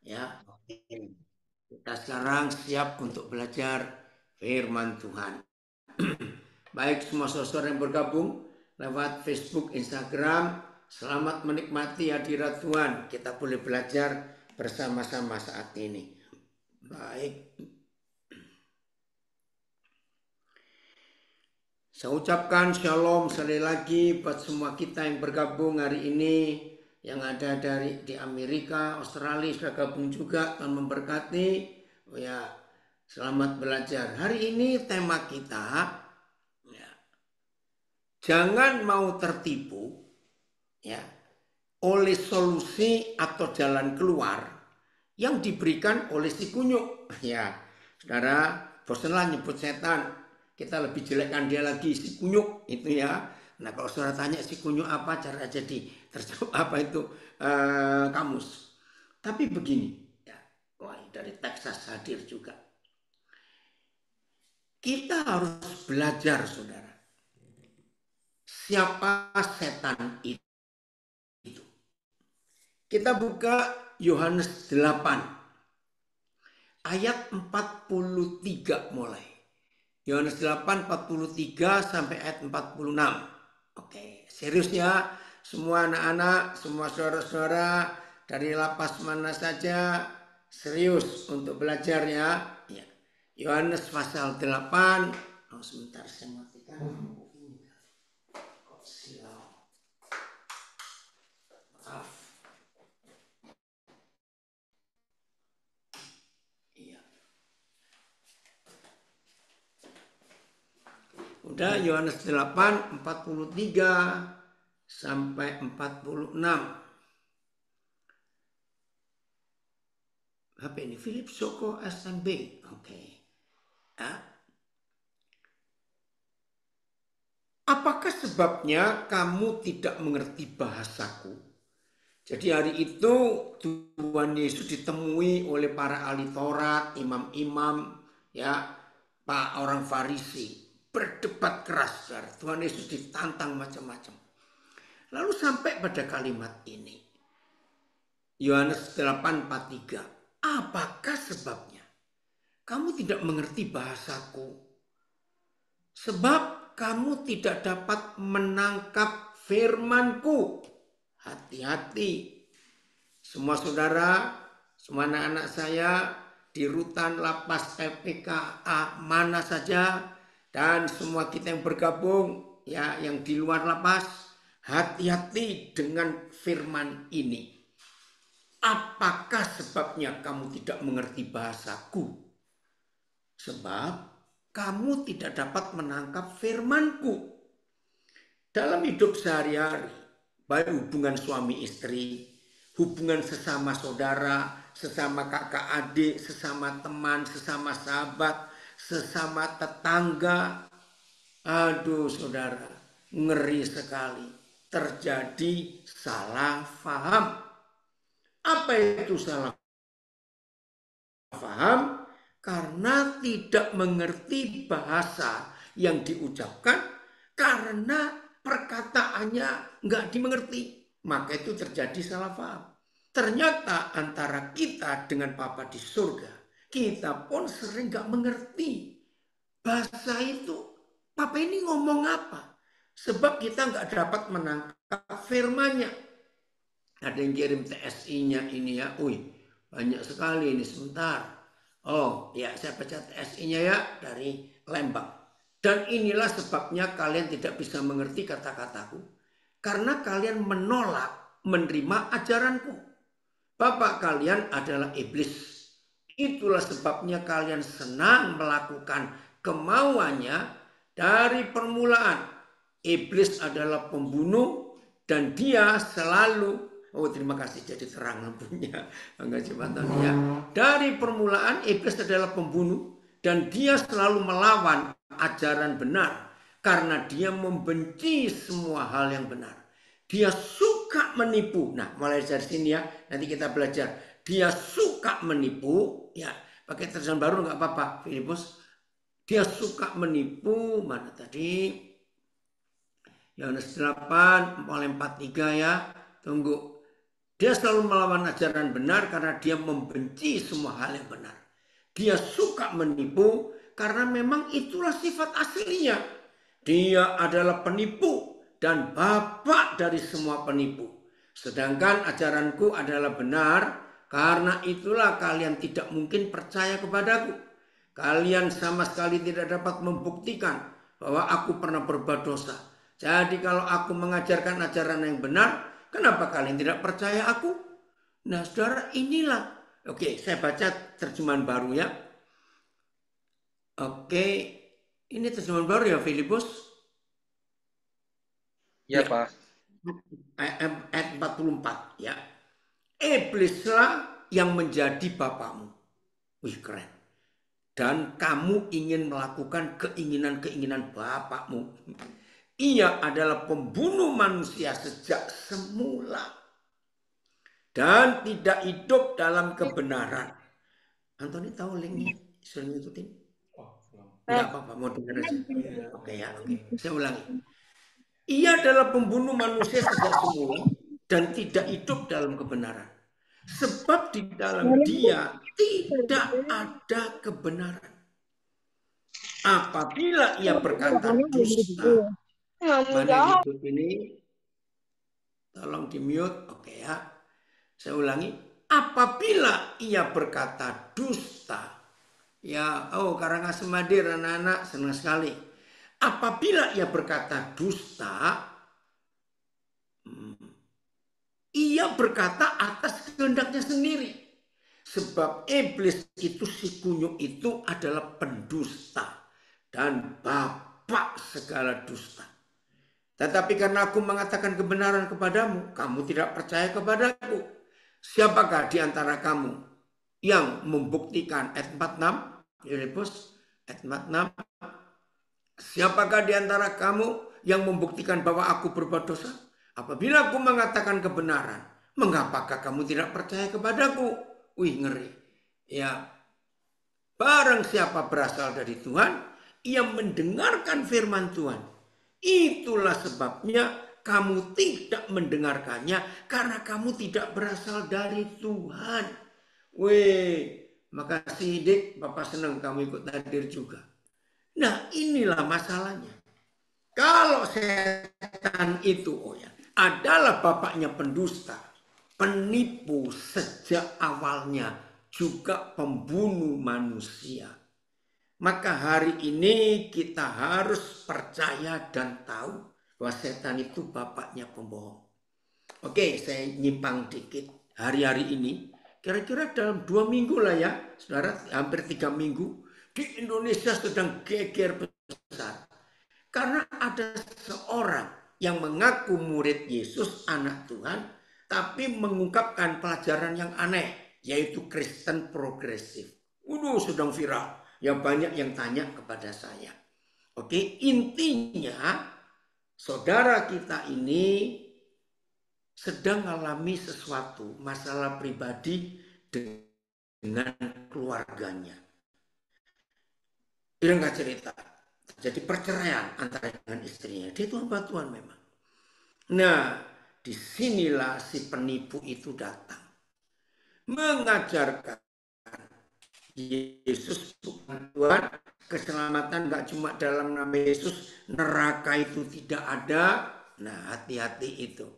Ya, oke. Kita sekarang siap untuk belajar firman Tuhan. Baik semua saudara yang bergabung lewat Facebook, Instagram, selamat menikmati hadirat Tuhan. Kita boleh belajar bersama-sama saat ini. Baik. Saya ucapkan shalom sekali lagi buat semua kita yang bergabung hari ini, yang ada di Amerika, Australia sudah gabung juga. Tuhan memberkati. Oh ya, selamat belajar. Hari ini tema kita, ya, jangan mau tertipu, ya, oleh solusi atau jalan keluar yang diberikan oleh si kunyuk. Ya, saudara, bosanlah nyebut setan. Kita lebih jelekkan dia lagi, si kunyuk itu ya. Nah, kalau saudara tanya si kunyuk apa, cara jadi terjawab apa itu kamus. Tapi begini, ya, wah, dari Texas hadir juga. Kita harus belajar, saudara. Siapa setan itu? Kita buka Yohanes 8 ayat 43 mulai. Yohanes 8 43 sampai ayat 46. Oke, serius ya semua anak-anak, semua saudara-saudara dari lapas mana saja, serius untuk belajar ya. Yohanes pasal 8. Oh, sebentar saya matikan. Maaf. Iya. Udah Yohanes 8 43 sampai 46. HP ini Philip Soko SMB. Oke. Ya. Apakah sebabnya kamu tidak mengerti bahasaku? Jadi hari itu Tuhan Yesus ditemui oleh para ahli Taurat, imam-imam, ya, pak orang Farisi, berdebat keras. Tuhan Yesus ditantang macam-macam. Lalu sampai pada kalimat ini. Yohanes 8:43. Apakah sebabnya kamu tidak mengerti bahasaku? Sebab kamu tidak dapat menangkap firmanku. Hati-hati. Semua saudara, semua anak-anak saya di rutan lapas LPKA mana saja, dan semua kita yang bergabung, ya, yang di luar lapas, hati-hati dengan firman ini. Apakah sebabnya kamu tidak mengerti bahasaku? Sebab kamu tidak dapat menangkap firmanku. Dalam hidup sehari-hari, baik hubungan suami istri, hubungan sesama saudara, sesama kakak adik, sesama teman, sesama sahabat, sesama tetangga. Aduh saudara, ngeri sekali. Terjadi salah faham. Apa itu salah faham? Karena tidak mengerti bahasa yang diucapkan, karena perkataannya nggak dimengerti, maka itu terjadi salah paham. Ternyata antara kita dengan Bapa di surga, kita pun sering nggak mengerti bahasa itu. Papa ini ngomong apa? Sebab kita nggak dapat menangkap firman-Nya. Ada yang kirim TSI-nya ini ya, banyak sekali ini, sebentar. Oh ya, saya baca TSI-nya ya, dari Lembang. Dan inilah sebabnya kalian tidak bisa mengerti kata-kataku, karena kalian menolak menerima ajaranku. Bapak kalian adalah iblis. Itulah sebabnya kalian senang melakukan kemauannya dari permulaan. Iblis adalah pembunuh dan dia selalu, oh terima kasih, jadi terang lampunya, enggak jembatan ya. Dari permulaan iblis adalah pembunuh dan dia selalu melawan ajaran benar karena dia membenci semua hal yang benar. Dia suka menipu. Nah, mulai dari sini ya, nanti kita belajar. Dia suka menipu, ya, pakai terjemahan baru nggak apa-apa, Filipus. Dia suka menipu, mana tadi? Yohanes 8 mulai 43 ya. Tunggu. Dia selalu melawan ajaran benar karena dia membenci semua hal yang benar. Dia suka menipu karena memang itulah sifat aslinya. Dia adalah penipu dan bapak dari semua penipu. Sedangkan ajaranku adalah benar, karena itulah kalian tidak mungkin percaya kepadaku. Kalian sama sekali tidak dapat membuktikan bahwa aku pernah berbuat dosa. Jadi kalau aku mengajarkan ajaran yang benar, kenapa kalian tidak percaya aku? Nah, saudara, inilah. Oke, saya baca terjemahan baru ya. Oke, ini terjemahan baru ya, Filipus? Ya, Ya, Pak. ayat 44 ya. Iblislah yang menjadi bapakmu. Wih, keren. Dan kamu ingin melakukan keinginan-keinginan bapakmu. Ia adalah pembunuh manusia sejak semula dan tidak hidup dalam kebenaran. Antoni tahu linknya? Sudah ngikutin? Enggak apa-apa, mau dengar aja. Oke ya, oke. Saya ulangi. Ia adalah pembunuh manusia sejak semula dan tidak hidup dalam kebenaran. Sebab di dalam dia tidak ada kebenaran. Apabila ia berkata dusta, mana YouTube ini? Tolong di mute, oke ya. Saya ulangi. Apabila ia berkata dusta, ya, oh Karangasem hadir anak-anak, senang sekali. Apabila ia berkata dusta, ia berkata atas kehendaknya sendiri. Sebab iblis itu, si kunyuk itu adalah pendusta dan bapak segala dusta. Tetapi karena aku mengatakan kebenaran kepadamu, kamu tidak percaya kepadaku. Siapakah di antara kamu yang membuktikan ayat 46? Filipus ayat 46. Siapakah di antara kamu yang membuktikan bahwa aku berbuat dosa? Apabila aku mengatakan kebenaran, mengapakah kamu tidak percaya kepadaku? Wih, ngeri. Ya, barang siapa berasal dari Tuhan, ia mendengarkan firman Tuhan. Itulah sebabnya kamu tidak mendengarkannya, karena kamu tidak berasal dari Tuhan. Wih, makasih Dik, Bapak senang kamu ikut hadir juga. Nah, inilah masalahnya. Kalau setan itu adalah bapaknya pendusta, penipu sejak awalnya, juga pembunuh manusia. Maka hari ini kita harus percaya dan tahu bahwa setan itu bapaknya pembohong. Oke, saya nyimpang dikit. Hari-hari ini, kira-kira dalam 2 minggu lah ya, saudara, hampir 3 minggu, di Indonesia sedang geger besar. Karena ada seorang yang mengaku murid Yesus, anak Tuhan, tapi mengungkapkan pelajaran yang aneh, yaitu Kristen progresif. Sedang viral. Ya, banyak yang tanya kepada saya. Oke, intinya saudara kita ini sedang mengalami sesuatu, masalah pribadi dengan keluarganya. Dia nggak cerita. Jadi perceraian antara dengan istrinya. Dia itu hamba Tuhan memang. Nah, disinilah si penipu itu datang. Mengajarkan Yesus bukan Tuhan. Keselamatan gak cuma dalam nama Yesus. Neraka itu tidak ada. Nah, hati-hati itu.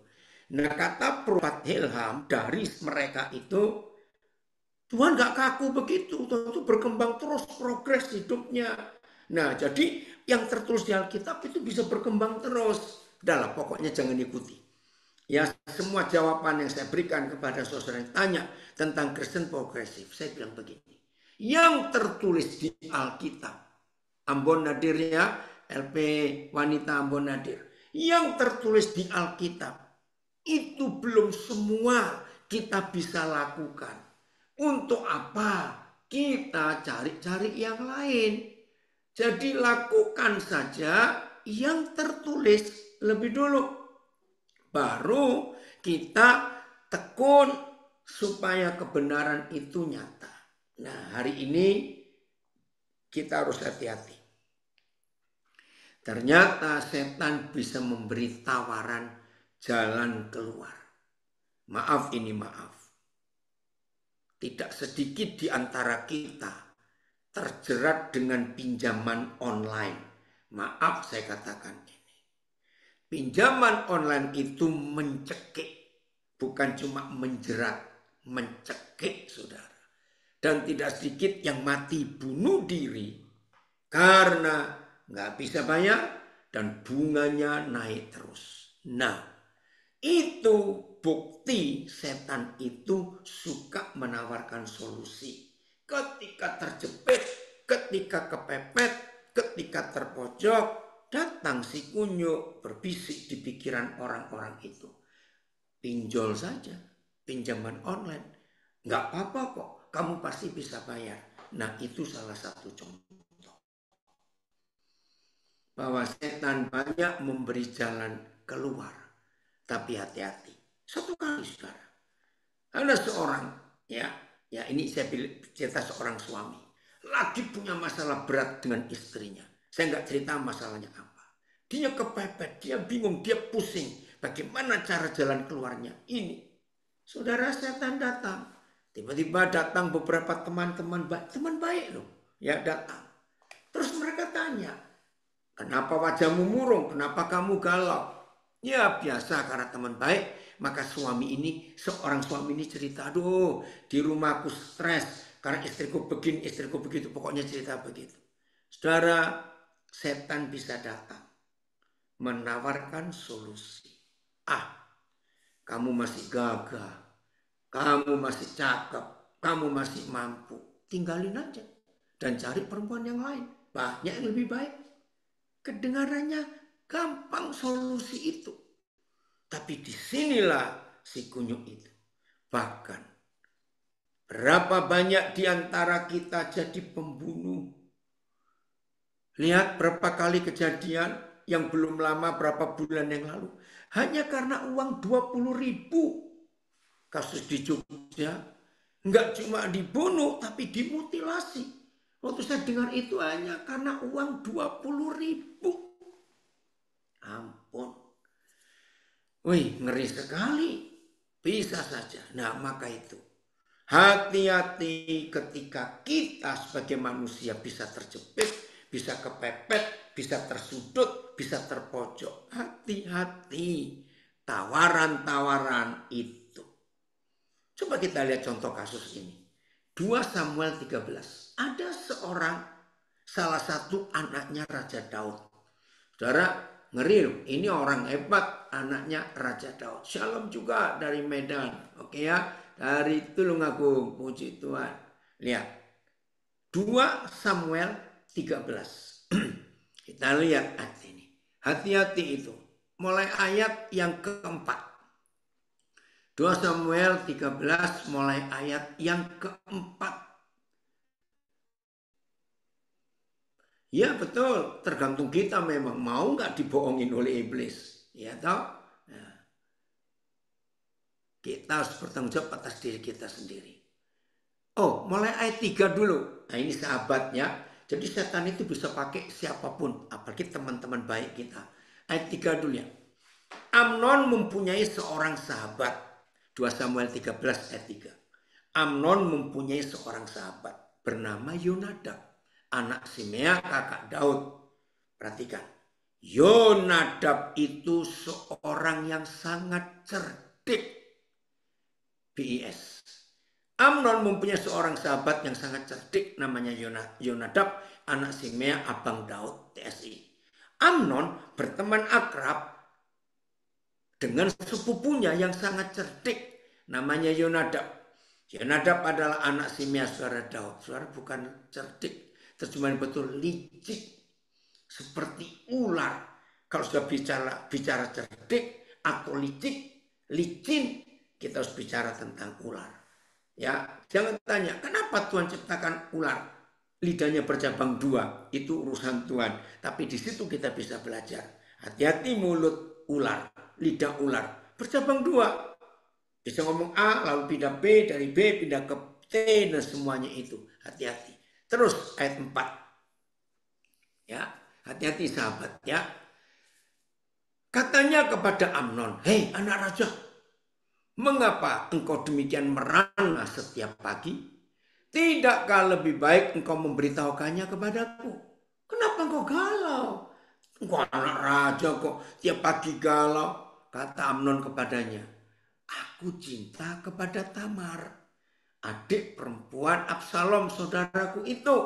Nah, kata Prophet Ilham dari mereka itu, Tuhan gak kaku begitu. Tuhan itu berkembang terus, progres hidupnya. Nah, jadi yang tertulis di Alkitab itu bisa berkembang terus. Udahlah, pokoknya jangan ikuti. Ya, semua jawaban yang saya berikan kepada saudara yang tanya tentang Kristen progresif, saya bilang begini. Yang tertulis di Alkitab, Ambon Nadir ya, LP Wanita Ambon Nadir. Yang tertulis di Alkitab, itu belum semua kita bisa lakukan. Untuk apa? Kita cari-cari yang lain. Jadi lakukan saja yang tertulis lebih dulu. Baru kita tekun supaya kebenaran itu nyata. Nah, hari ini kita harus hati-hati. Ternyata setan bisa memberi tawaran jalan keluar. Maaf ini maaf. Tidak sedikit di antara kita terjerat dengan pinjaman online. Maaf saya katakan ini. Pinjaman online itu mencekik. Bukan cuma menjerat. Mencekik saudara. Dan tidak sedikit yang mati bunuh diri. Karena nggak bisa bayar dan bunganya naik terus. Nah, itu bukti setan itu suka menawarkan solusi. Ketika terjepit, ketika kepepet, ketika terpojok, datang si kunyuk berbisik di pikiran orang-orang itu. Pinjol saja, pinjaman online. Nggak apa-apa kok, kamu pasti bisa bayar. Nah, itu salah satu contoh. Bahwa setan banyak memberi jalan keluar. Tapi hati-hati. Satu kali saudara. Ada seorang, ya ini saya cerita seorang suami. Lagi punya masalah berat dengan istrinya. Saya nggak cerita masalahnya apa. Dia kepepet, dia bingung, dia pusing. Bagaimana cara jalan keluarnya? Ini. Saudara setan datang. Tiba-tiba datang beberapa teman baik loh. Ya datang. Terus mereka tanya, kenapa wajahmu murung? Kenapa kamu galau? Ya biasa karena teman baik. Maka seorang suami ini cerita, aduh di rumahku stres. Karena istriku begini, istriku begitu. Pokoknya cerita begitu. Saudara, setan bisa datang. Menawarkan solusi. Kamu masih gagah. Kamu masih cakep. Kamu masih mampu. Tinggalin aja. Dan cari perempuan yang lain. Banyak yang lebih baik. Kedengarannya gampang solusi itu. Tapi disinilah si kunyuk itu. Bahkan berapa banyak di antara kita jadi pembunuh. Lihat berapa kali kejadian yang belum lama berapa bulan yang lalu. Hanya karena uang 20.000. Kasus di Jogja. Enggak cuma dibunuh tapi dimutilasi. Waktu saya dengar itu hanya karena uang 20.000. Ampun. Wih, ngeri sekali. Bisa saja. Nah, maka itu. Hati-hati ketika kita sebagai manusia bisa terjepit, bisa kepepet, bisa tersudut, bisa terpojok. Hati-hati. Tawaran-tawaran itu. Coba kita lihat contoh kasus ini. 2 Samuel 13. Ada salah satu anaknya Raja Daud. Saudara, ngeri loh, ini orang hebat, anaknya Raja Daud. Shalom juga dari Medan, oke ya, dari Tulungagung, puji Tuhan. Lihat, 2 Samuel 13. Kita lihat ayat ini. Hati-hati itu, mulai ayat yang keempat. 2 Samuel 13 mulai ayat yang keempat. Ya betul, tergantung kita memang mau nggak dibohongin oleh iblis, ya toh. Nah, kita harus bertanggung jawab atas diri kita sendiri. Oh, mulai ayat 3 dulu. Nah ini sahabatnya. Jadi setan itu bisa pakai siapapun, apalagi teman-teman baik kita. Ayat 3 dulu ya. Amnon mempunyai seorang sahabat. 2 Samuel 13 ayat 3. Amnon mempunyai seorang sahabat bernama Yonadab, anak Simea kakak Daud. Perhatikan, Yonadab itu seorang yang sangat cerdik. BIS. Amnon mempunyai seorang sahabat yang sangat cerdik namanya Yonadab, anak Simea abang Daud, TSI. Amnon berteman akrab dengan sepupunya yang sangat cerdik namanya Yonadab. Yonadab adalah anak Simea saudara Daud. Saudara bukan cerdik, terjemahan betul licik. Seperti ular. Kalau sudah bicara cerdik atau licin, kita harus bicara tentang ular. Ya, jangan tanya kenapa Tuhan ciptakan ular. Lidahnya bercabang 2, itu urusan Tuhan. Tapi di situ kita bisa belajar. Hati-hati mulut ular, lidah ular bercabang 2. Bisa ngomong A lalu pindah B, dari B pindah ke T dan semuanya itu. Hati-hati. Terus ayat 4. Ya, hati-hati sahabat ya. Katanya kepada Amnon, "Hei anak raja, Mengapa engkau demikian merana setiap pagi? Tidakkah lebih baik engkau memberitahukannya kepadaku? Kenapa engkau galau? Engkau anak raja kok tiap pagi galau. Kata Amnon kepadanya, aku cinta kepada Tamar, adik perempuan Absalom saudaraku itu.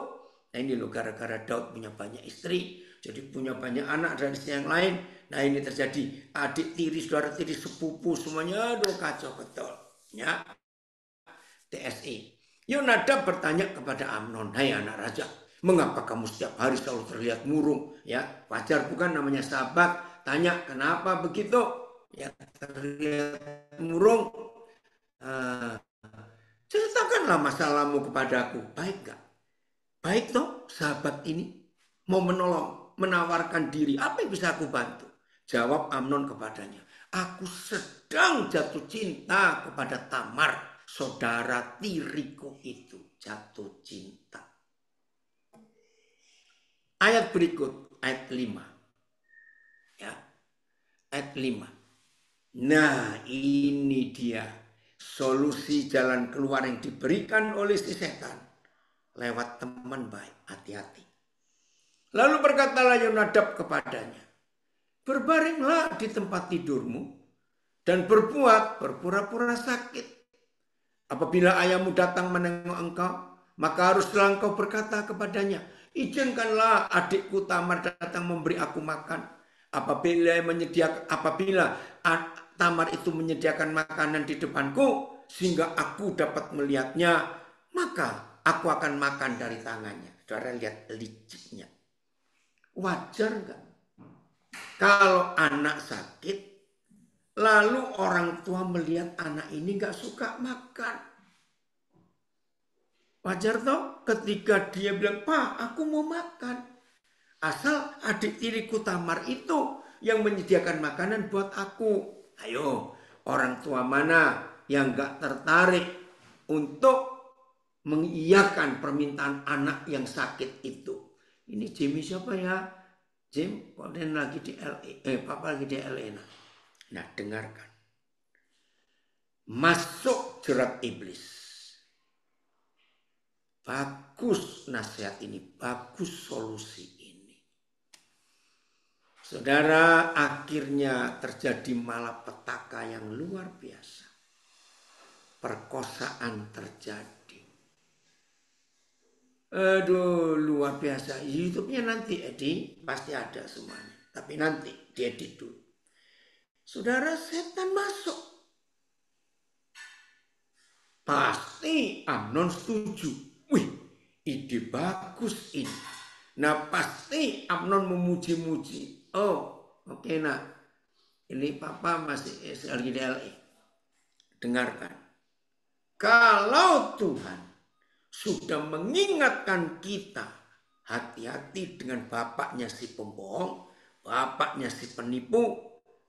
Nah ini loh, gara-gara Daud punya banyak istri, jadi punya banyak anak dan istri yang lain. Nah ini terjadi adik tiri, saudara tiri, sepupu semuanya, aduh kacau betul. Ya, TSI. Yonadab bertanya kepada Amnon, hai anak raja, mengapa kamu setiap hari selalu terlihat murung? Ya, wajar bukan, namanya sahabat. Tanya kenapa begitu? Ya, terlihat murung. Ceritakanlah masalahmu kepadaku. Baik gak? Baik toh, sahabat ini mau menolong, menawarkan diri. Apa yang bisa aku bantu? Jawab Amnon kepadanya, aku sedang jatuh cinta kepada Tamar, saudara tiriku itu. Jatuh cinta. Ayat berikut, ayat 5. Ya, ayat 5. Nah, ini dia solusi jalan keluar yang diberikan oleh si setan. Lewat teman baik, hati-hati. Lalu berkatalah Yonadab kepadanya, berbaringlah di tempat tidurmu dan berbuat berpura-pura sakit. Apabila ayahmu datang menengok engkau, maka haruslah engkau berkata kepadanya, izinkanlah adikku Tamar datang memberi aku makan. Apabila Tamar itu menyediakan makanan di depanku, sehingga aku dapat melihatnya, maka aku akan makan dari tangannya. Saudara lihat liciknya. Wajar enggak? Kalau anak sakit, lalu orang tua melihat anak ini enggak suka makan. Wajar toh ketika dia bilang, Pak, aku mau makan. Asal adik tiriku Tamar itu yang menyediakan makanan buat aku. Ayo, orang tua mana yang enggak tertarik untuk mengiyakan permintaan anak yang sakit itu? Ini Jimmy siapa ya? Jim, kalian lagi di LA, Papa lagi di LA. Nah, dengarkan. Masuk jerat iblis. Bagus nasihat ini, bagus solusi ini. Saudara, akhirnya terjadi malapetaka yang luar biasa. Perkosaan terjadi. Aduh, luar biasa. YouTube-nya nanti pasti ada semuanya. Tapi nanti diedit dulu. Saudara, setan masuk. Pasti Amnon setuju. Wih, ide bagus ini. Nah, pasti Amnon memuji-muji. Oh, oke nak. Ini papa masih lagi di LA. Dengarkan. Kalau Tuhan sudah mengingatkan kita, hati-hati dengan bapaknya si pembohong, bapaknya si penipu,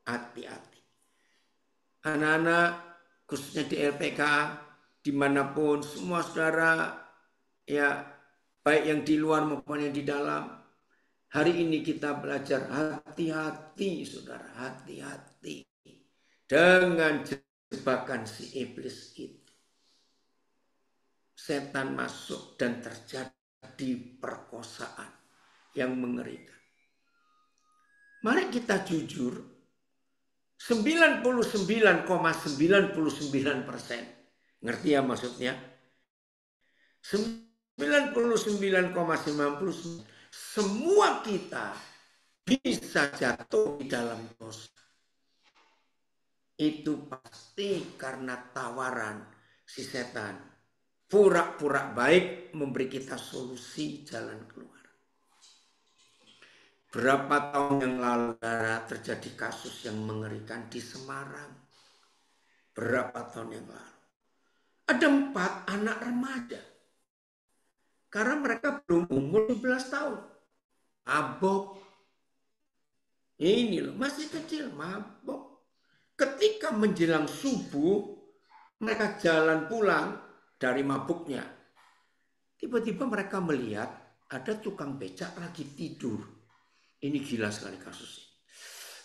hati-hati. Anak-anak, khususnya di LPK, dimanapun, semua saudara, ya baik yang di luar maupun yang di dalam, hari ini kita belajar hati-hati saudara, hati-hati dengan jebakan si iblis itu. Setan masuk dan terjadi perkosaan yang mengerikan. Mari kita jujur, 99,99%. Ngerti ya maksudnya? 99,99% semua kita bisa jatuh di dalam dosa. Itu pasti karena tawaran si setan. Pura-pura baik memberi kita solusi jalan keluar. Berapa tahun yang lalu terjadi kasus yang mengerikan di Semarang. Berapa tahun yang lalu. Ada 4 anak remaja. Karena mereka belum umur 12 tahun. Mabok. Ini loh, masih kecil, mabok. Ketika menjelang subuh, mereka jalan pulang dari mabuknya. Tiba-tiba mereka melihat ada tukang becak lagi tidur. Ini gila sekali kasus ini.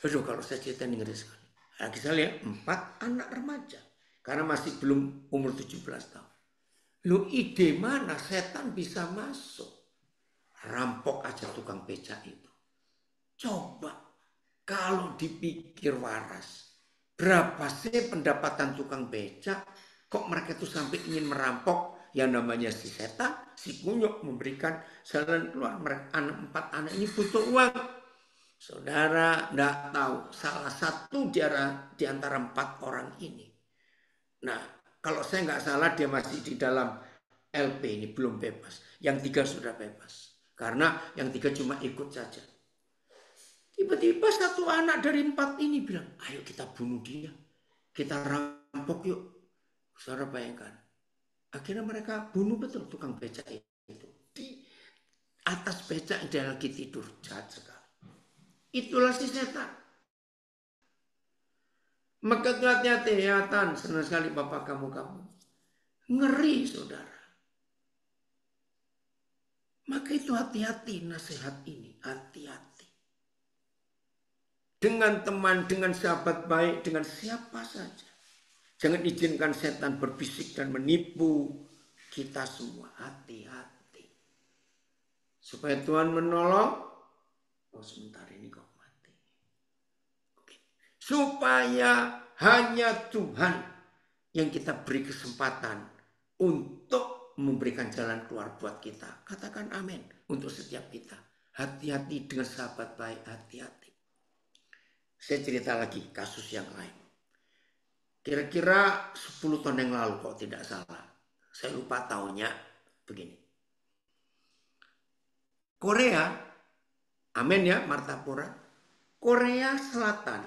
Aduh, kalau saya cerita ini ngeri sekali. Lagi saya lihat 4 anak remaja. Karena masih belum umur 17 tahun. Lu ide mana setan bisa masuk? Rampok aja tukang becak itu. Coba kalau dipikir waras. Berapa sih pendapatan tukang becak? Kok mereka tuh sampai ingin merampok? Yang namanya si setan, si kunyuk memberikan jalan keluar. Mereka 4 anak ini butuh uang. Saudara tidak tahu salah satu di antara 4 orang ini. Nah, kalau saya nggak salah dia masih di dalam LP ini belum bebas. Yang 3 sudah bebas. Karena yang 3 cuma ikut saja. Tiba-tiba satu anak dari 4 ini bilang, ayo kita bunuh dia. Kita rampok yuk. Saudara bayangkan. Akhirnya mereka bunuh betul tukang becak itu. Di atas becak dia lagi tidur. Jahat sekali. Itulah si setan. Maka hati-hati, senang sekali bapak kamu. Ngeri saudara. Maka itu hati-hati nasihat ini. Hati-hati. Dengan teman, dengan sahabat baik, dengan siapa saja. Jangan izinkan setan berbisik dan menipu kita semua. Hati-hati. Supaya Tuhan menolong. Oh sebentar ini kok mati. Oke. Supaya hanya Tuhan yang kita beri kesempatan untuk memberikan jalan keluar buat kita. Katakan amin untuk setiap kita. Hati-hati dengan sahabat baik. Hati-hati. Saya cerita lagi kasus yang lain. Kira-kira 10 tahun yang lalu kok tidak salah. Saya lupa tahunnya begini. Korea, amin ya Martapura. Korea Selatan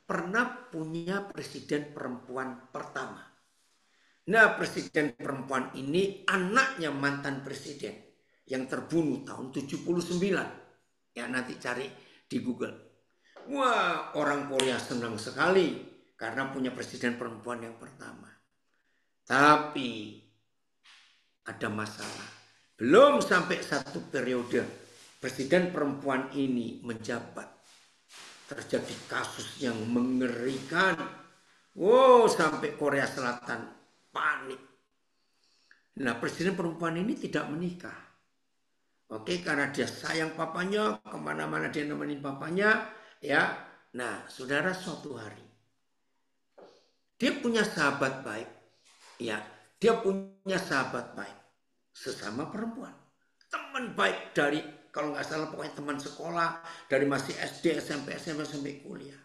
pernah punya presiden perempuan pertama. Nah presiden perempuan ini anaknya mantan presiden yang terbunuh tahun 79. Ya nanti cari di Google. Wah, orang Korea senang sekali karena punya presiden perempuan yang pertama. Tapi ada masalah. Belum sampai 1 periode presiden perempuan ini menjabat. Terjadi kasus yang mengerikan. Wow, sampai Korea Selatan panik. Nah, presiden perempuan ini tidak menikah. Oke, karena dia sayang papanya, kemana-mana dia nemenin papanya. Ya, nah saudara suatu hari dia punya sahabat baik, ya dia punya sahabat baik sesama perempuan, teman baik dari kalau nggak salah pokoknya teman sekolah dari masih SD, SMP, SMA sampai kuliah.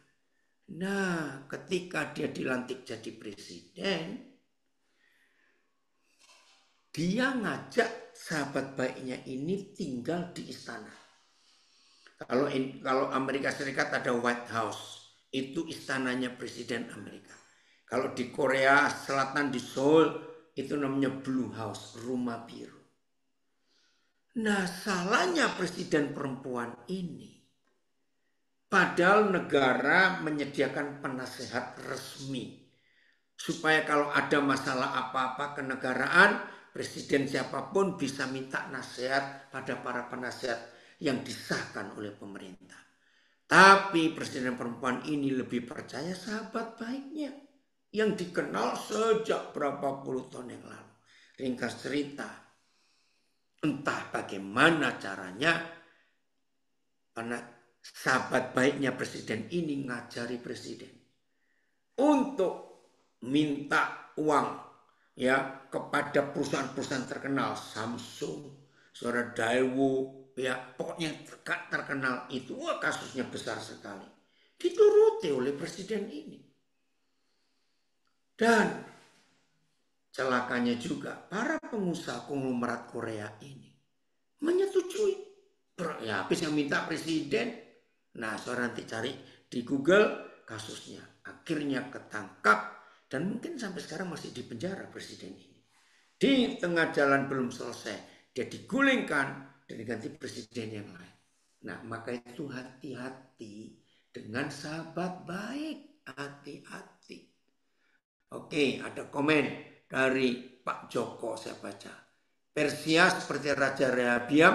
Nah, ketika dia dilantik jadi presiden, dia ngajak sahabat baiknya ini tinggal di istana. Kalau Amerika Serikat ada White House, itu istananya Presiden Amerika. Kalau di Korea Selatan di Seoul, itu namanya Blue House, rumah biru. Nah salahnya presiden perempuan ini, padahal negara menyediakan penasehat resmi. Supaya kalau ada masalah apa-apa kenegaraan, presiden siapapun bisa minta nasihat pada para penasehat yang disahkan oleh pemerintah. Tapi presiden perempuan ini lebih percaya sahabat baiknya yang dikenal sejak berapa puluh tahun yang lalu. Ringkas cerita, entah bagaimana caranya sahabat baiknya presiden ini ngajari presiden untuk minta uang ya kepada perusahaan-perusahaan terkenal, Samsung, saudara Daewoo, ya pokoknya terkenal itu. Wah kasusnya besar sekali. Dituruti oleh presiden ini. Dan celakanya juga para pengusaha konglomerat Korea ini menyetujui. Ya habis yang minta presiden. Nah saudara nanti cari di Google kasusnya. Akhirnya ketangkap dan mungkin sampai sekarang masih di penjara presiden ini. Di tengah jalan belum selesai. Dia digulingkan dan diganti presiden yang lain. Nah maka itu hati-hati dengan sahabat baik. Hati-hati. Oke, ada komen dari Pak Joko saya baca. Persia seperti Raja Rehabiam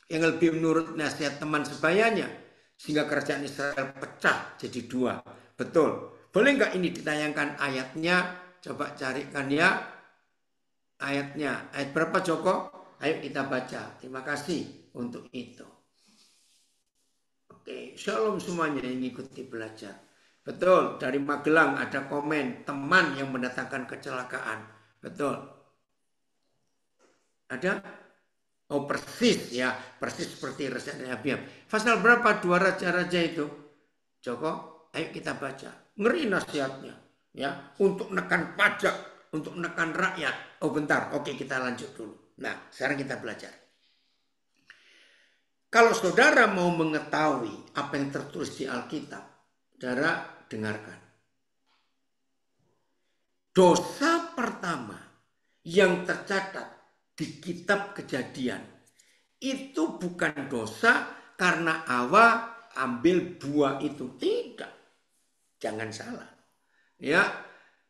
yang lebih menurut nasihat teman sebayanya sehingga kerajaan Israel pecah jadi 2. Betul. Boleh nggak ini ditayangkan ayatnya Coba carikan ya ayatnya. Ayat berapa Joko? Ayo kita baca. Terima kasih untuk itu. Oke, shalom semuanya yang ikuti belajar. Betul, dari Magelang ada komen teman yang mendatangkan kecelakaan. Betul. Ada? Oh persis ya, persis seperti resep dan Abiam. Pasal berapa dua raja-raja itu? Joko, ayo kita baca. Ngeri nasihatnya. Ya, untuk menekan pajak, untuk menekan rakyat. Oh bentar, oke kita lanjut dulu. Nah, sekarang kita belajar. Kalau saudara mau mengetahui apa yang tertulis di Alkitab, saudara dengarkan. Dosa pertama yang tercatat di kitab Kejadian itu bukan dosa karena Hawa ambil buah itu, tidak. Jangan salah. Ya,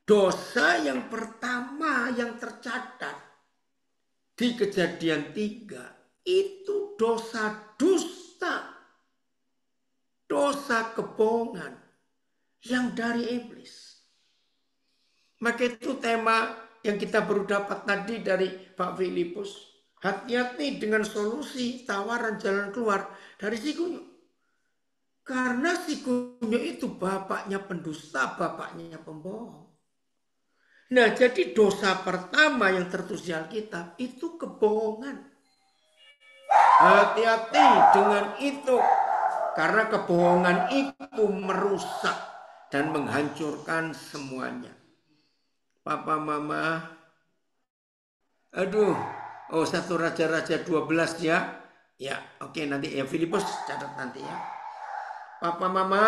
dosa yang pertama yang tercatat di Kejadian 3 itu dosa dusta. Dosa kebohongan yang dari iblis. Maka itu tema yang kita baru dapat tadi dari Pak Filipus. Hati-hati dengan solusi tawaran jalan keluar dari si kunyuk. Karena si kunyuk itu bapaknya pendusta, bapaknya pembohong. Nah, jadi dosa pertama yang tertulis di Alkitab itu kebohongan. Hati-hati dengan itu. Karena kebohongan itu merusak dan menghancurkan semuanya. Papa, mama. Aduh. Oh, 1 Raja-Raja 12 ya. Ya, oke nanti ya Filipus catat nanti ya. Papa, mama.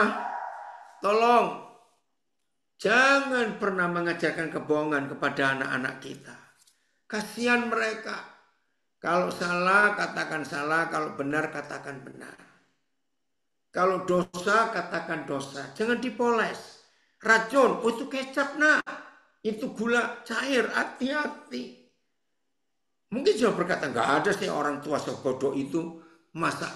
Tolong. Jangan pernah mengajarkan kebohongan kepada anak-anak kita. Kasihan mereka. Kalau salah katakan salah, kalau benar katakan benar. Kalau dosa katakan dosa. Jangan dipoles. Racun, oh itu kecap nah. Itu gula cair, hati-hati. Mungkin juga berkata, nggak ada sih orang tua sebodoh itu. Masa,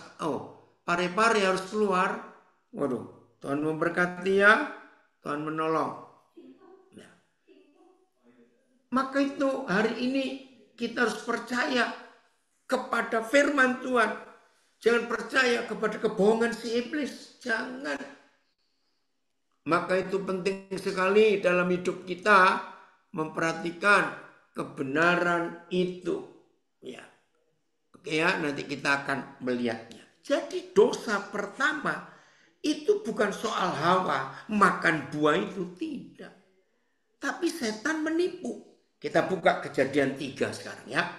pare-pare harus keluar. Waduh, Tuhan memberkati ya. Tuhan menolong. Nah. Maka itu hari ini kita harus percaya kepada firman Tuhan. Jangan percaya kepada kebohongan si iblis. Jangan. Maka itu penting sekali dalam hidup kita memperhatikan kebenaran itu. Ya. Oke ya, nanti kita akan melihatnya. Jadi dosa pertama itu bukan soal Hawa makan buah itu, tidak. Tapi setan menipu. Kita buka Kejadian 3 sekarang ya.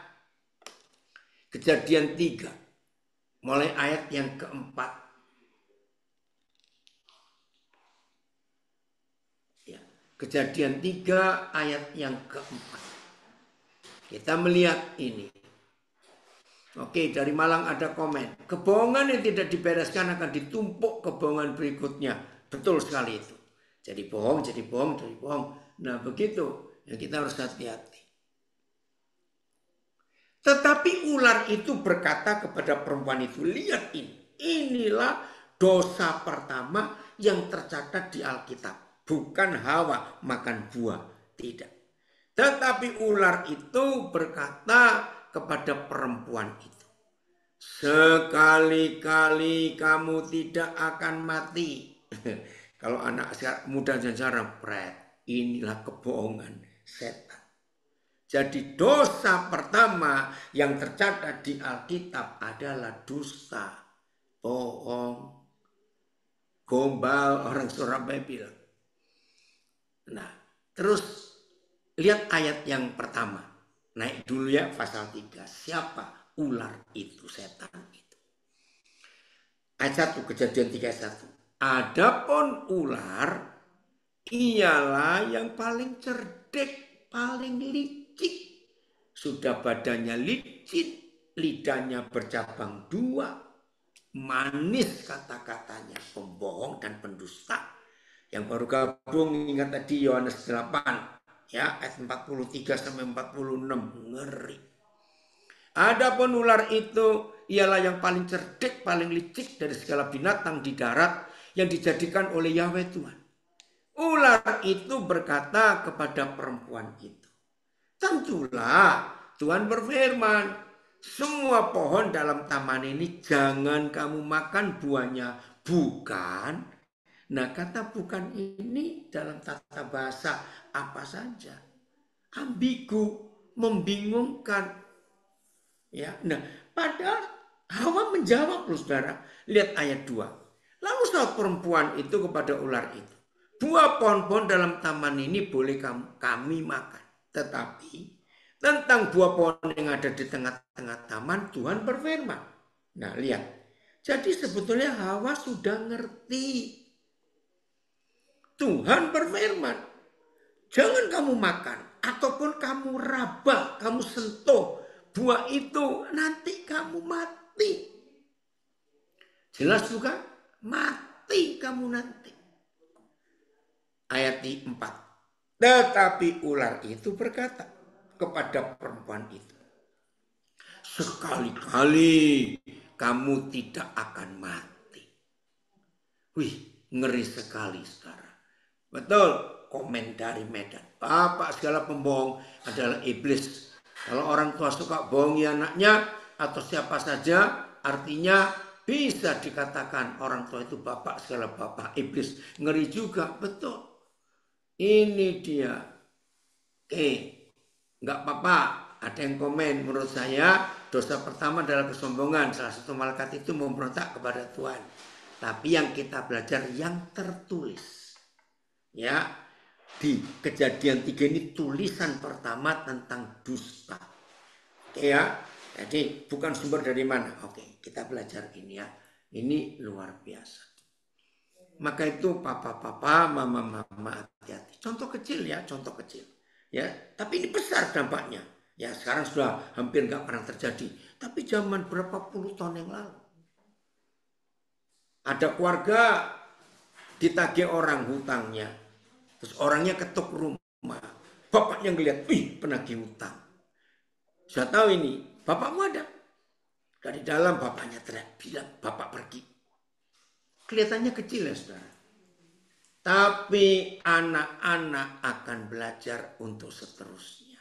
Kejadian 3. Mulai ayat yang keempat. Ya. Kejadian 3 ayat yang keempat. Kita melihat ini. Oke, dari Malang ada komen. Kebohongan yang tidak dibereskan akan ditumpuk kebohongan berikutnya. Betul sekali itu. Jadi bohong, jadi bohong, jadi bohong. Nah begitu. Ya, kita harus hati-hati. Tetapi ular itu berkata kepada perempuan itu, lihat ini. Inilah dosa pertama yang tercatat di Alkitab. Bukan Hawa makan buah. Tidak. Tetapi ular itu berkata kepada perempuan itu, sekali-kali kamu tidak akan mati. Kalau anak muda dan sekarang, inilah kebohongan setan. Jadi dosa pertama yang tercatat di Alkitab adalah dusta, bohong, gombal, orang Surabaya bilang. Nah, terus lihat ayat yang pertama. Naik dulu ya pasal 3. Siapa ular itu, setan itu? Ayat 1, Kejadian 3 ayat 1. Adapun ular ialah yang paling cerdik, paling licik. Sudah badannya licin, lidahnya bercabang 2. Manis kata-katanya, pembohong dan pendusta. Yang baru gabung ingat tadi Yohanes 8. Ya, ayat 43 sampai 46. Ngeri. Adapun ular itu ialah yang paling cerdik, paling licik dari segala binatang di darat yang dijadikan oleh Yahweh Tuhan. Ular itu berkata kepada perempuan itu, tentulah Tuhan berfirman, semua pohon dalam taman ini jangan kamu makan buahnya. Bukan. Nah, kata bukan ini dalam tata bahasa apa saja. Ambigu, membingungkan. Ya, nah, padahal Hawa menjawab, loh saudara. Lihat ayat 2. Lalu saat perempuan itu kepada ular itu, buah pohon-pohon dalam taman ini boleh kami makan. Tetapi tentang buah pohon yang ada di tengah-tengah taman, Tuhan berfirman. Nah, lihat. Jadi sebetulnya Hawa sudah ngerti. Tuhan berfirman, jangan kamu makan ataupun kamu raba, kamu sentuh buah itu, nanti kamu mati. Jelas juga, mati kamu nanti. Ayat 4. Tetapi ular itu berkata kepada perempuan itu, sekali-kali kamu tidak akan mati. Wih, ngeri sekali sekarang. Betul, komen dari Medan. Bapak segala pembohong adalah iblis. Kalau orang tua suka bohongi anaknya atau siapa saja, artinya bisa dikatakan orang tua itu bapak segala bapak iblis. Ngeri juga, betul. Ini dia. Oke, nggak apa-apa. Ada yang komen, menurut saya dosa pertama adalah kesombongan. Salah satu malaikat itu memberontak kepada Tuhan. Tapi yang kita belajar yang tertulis. Ya, di Kejadian 3 ini tulisan pertama tentang dusta. Oke ya, jadi bukan sumber dari mana. Oke, kita belajar ini ya. Ini luar biasa. Maka itu papa-papa, mama-mama hati-hati. Contoh kecil ya, contoh kecil. Ya, tapi ini besar dampaknya. Ya, sekarang sudah hampir nggak pernah terjadi. Tapi zaman berapa puluh tahun yang lalu. Ada keluarga ditagih orang hutangnya. Terus orangnya ketuk rumah. Bapaknya ngeliat, penagih hutang. Saya tahu ini, bapakmu ada. Dari dalam bapaknya teriak, bilang, bapak pergi. Kelihatannya kecil ya saudara. Tapi anak-anak akan belajar untuk seterusnya.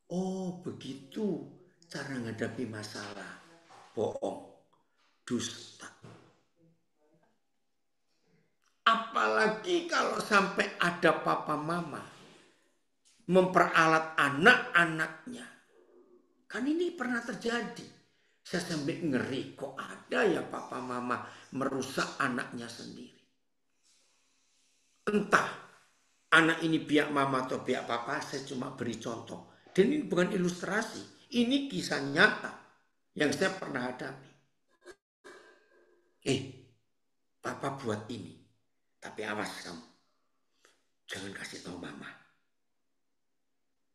Oh begitu cara menghadapi masalah. Bohong, dusta. Apalagi kalau sampai ada papa mama memperalat anak-anaknya. Kan ini pernah terjadi. Saya sampai ngeri, kok ada ya papa mama merusak anaknya sendiri. Entah anak ini pihak mama atau pihak papa, saya cuma beri contoh. Dan ini bukan ilustrasi, ini kisah nyata yang saya pernah hadapi. Papa buat ini. Tapi awas kamu, jangan kasih tahu mama.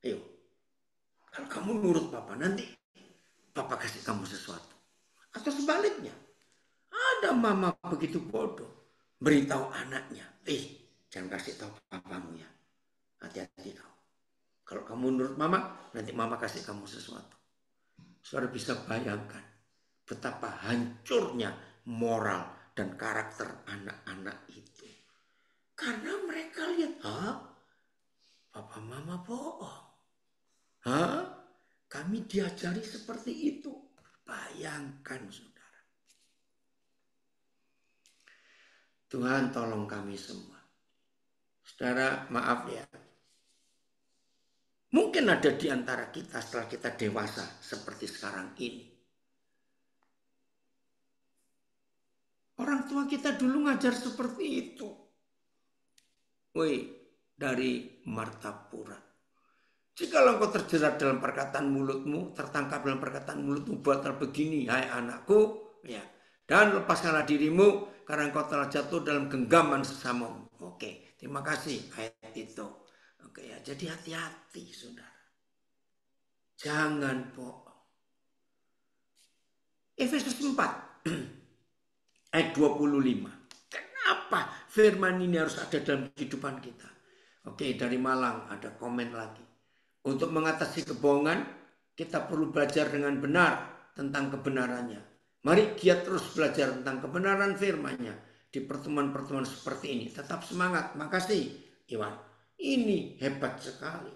Ayo, kalau kamu nurut papa, nanti papa kasih kamu sesuatu. Atau sebaliknya, ada mama begitu bodoh, beritahu anaknya, jangan kasih tahu papamu ya. Hati-hati kamu. Kalau kamu nurut mama, nanti mama kasih kamu sesuatu. Saudara bisa bayangkan betapa hancurnya moral dan karakter anak-anak itu. Karena mereka lihat, papa mama bohong. Kami diajari seperti itu. Bayangkan saudara. Tuhan tolong kami semua. Saudara maaf ya. Mungkin ada di antara kita setelah kita dewasa seperti sekarang ini. Orang tua kita dulu ngajar seperti itu. Dari Martapura. Jika engkau terjerat dalam perkataan mulutmu, tertangkap dalam perkataan mulutmu, buatlah begini, hai anakku, ya. Dan lepaskanlah dirimu, karena engkau telah jatuh dalam genggaman sesamamu. Oke, terima kasih ayat itu. Oke ya, jadi hati-hati saudara. Jangan bohong. Efesus 4 ayat 25. Kenapa firman ini harus ada dalam kehidupan kita? Oke, dari Malang ada komen lagi. Untuk mengatasi kebohongan, kita perlu belajar dengan benar tentang kebenarannya. Mari giat terus belajar tentang kebenaran firman-Nya. di pertemuan-pertemuan seperti ini. Tetap semangat. Makasih Iwan. Ini hebat sekali.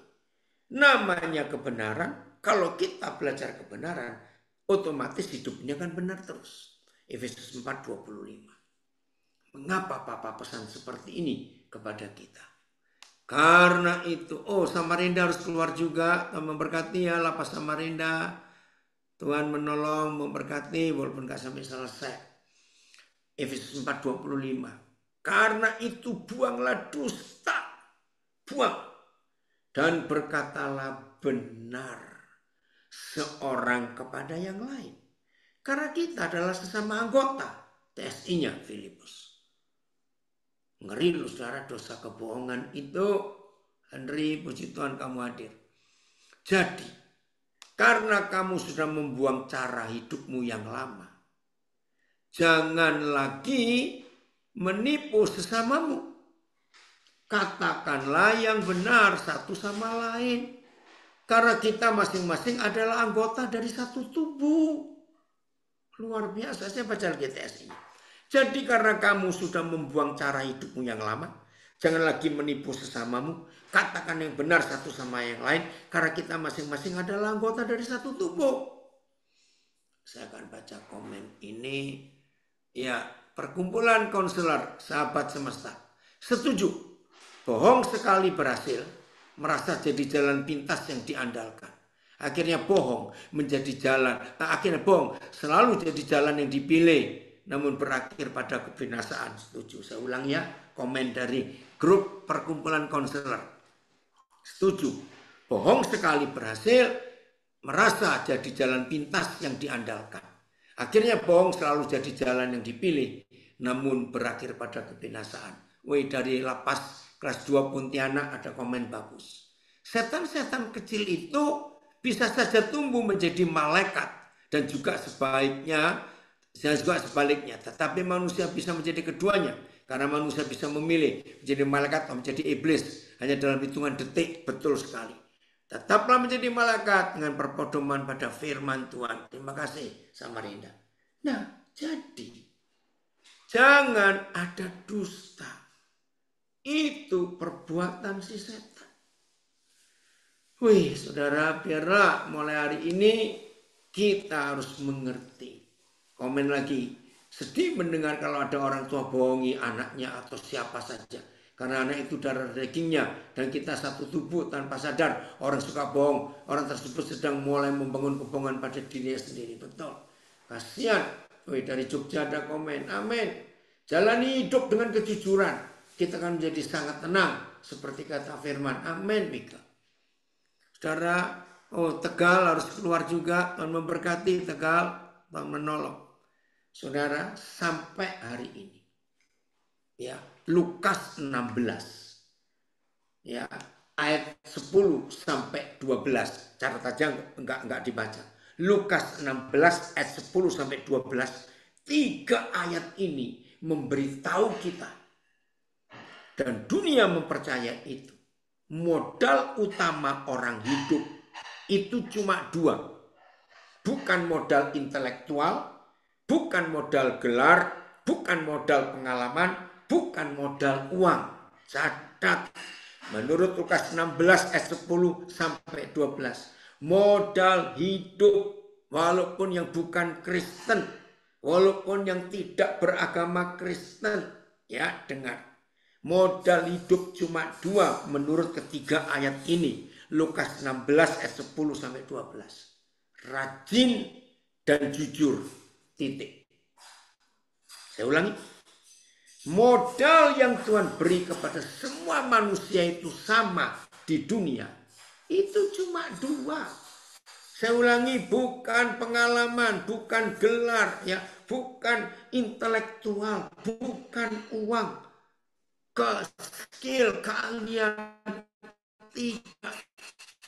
Namanya kebenaran. Kalau kita belajar kebenaran, otomatis hidupnya kan benar terus. Efesus 4:25. Mengapa Papa pesan seperti ini kepada kita? Karena itu, Samarinda harus keluar juga. Tuhan memberkati ya lapas Samarinda. Tuhan menolong, memberkati walaupun gak sampai selesai. Efesus 4:25. Karena itu buanglah dusta. Buang. Dan berkatalah benar seorang kepada yang lain. Karena kita adalah sesama anggota. TSI-nya Filipus. Ngeri lu saudara, dosa kebohongan itu. Henry, puji Tuhan kamu hadir. Jadi, karena kamu sudah membuang cara hidupmu yang lama, jangan lagi menipu sesamamu. Katakanlah yang benar satu sama lain. Karena kita masing-masing adalah anggota dari satu tubuh. Luar biasa, saya baca GTS ini. Jadi karena kamu sudah membuang cara hidupmu yang lama, jangan lagi menipu sesamamu. Katakan yang benar satu sama yang lain. Karena kita masing-masing adalah anggota dari satu tubuh. Saya akan baca komen ini. Ya, perkumpulan konselor sahabat semesta. Setuju. Bohong sekali berhasil. Merasa jadi jalan pintas yang diandalkan. Akhirnya bohong menjadi jalan. Akhirnya bohong selalu jadi jalan yang dipilih. Namun berakhir pada kebinasaan. Setuju. Saya ulang ya. Komen dari grup perkumpulan konselor. Setuju. Bohong sekali berhasil. Merasa jadi jalan pintas yang diandalkan. Akhirnya bohong selalu jadi jalan yang dipilih. Namun berakhir pada kebinasaan. Dari lapas kelas 2 Pontianak ada komen bagus. Setan-setan kecil itu bisa saja tumbuh menjadi malaikat. Dan juga sebaliknya. Tetapi manusia bisa menjadi keduanya. Karena manusia bisa memilih menjadi malaikat atau menjadi iblis. Hanya dalam hitungan detik. Betul sekali. Tetaplah menjadi malaikat dengan perpedoman pada firman Tuhan. Terima kasih Samarinda. Nah, jadi jangan ada dusta. Itu perbuatan si setan. Wih, saudara, biarlah mulai hari ini kita harus mengerti. Komen lagi. Sedih mendengar kalau ada orang tua bohongi anaknya atau siapa saja. Karena anak itu darah dagingnya dan kita satu tubuh tanpa sadar. Orang suka bohong. Orang tersebut sedang mulai membangun kebohongan pada dirinya sendiri. Betul. Kasihan. Wih, dari Jogja ada komen. Amin. Jalani hidup dengan kejujuran. Kita akan menjadi sangat tenang. Seperti kata firman. Amin, Mika. Saudara, Tegal harus keluar juga. Tuhan memberkati Tegal. Tuhan menolong. Saudara, sampai hari ini. Ya, Lukas 16. Ya, ayat 10 sampai 12. Catat aja enggak dibaca. Lukas 16 ayat 10 sampai 12. 3 ayat ini memberitahu kita. Dan dunia mempercaya itu. Modal utama orang hidup itu cuma 2. Bukan modal intelektual, bukan modal gelar, bukan modal pengalaman, bukan modal uang. Catat. Menurut Lukas 16 ayat 10 sampai 12. Modal hidup walaupun yang bukan Kristen. Walaupun yang tidak beragama Kristen. Ya, dengar. Modal hidup cuma 2 menurut ketiga ayat ini. Lukas 16 ayat 10 sampai 12. Rajin dan jujur. Titik. Saya ulangi. Modal yang Tuhan beri kepada semua manusia itu sama di dunia. Itu cuma 2. Saya ulangi, bukan pengalaman, bukan gelar, ya, bukan intelektual, bukan uang. Skill, keahlian tidak.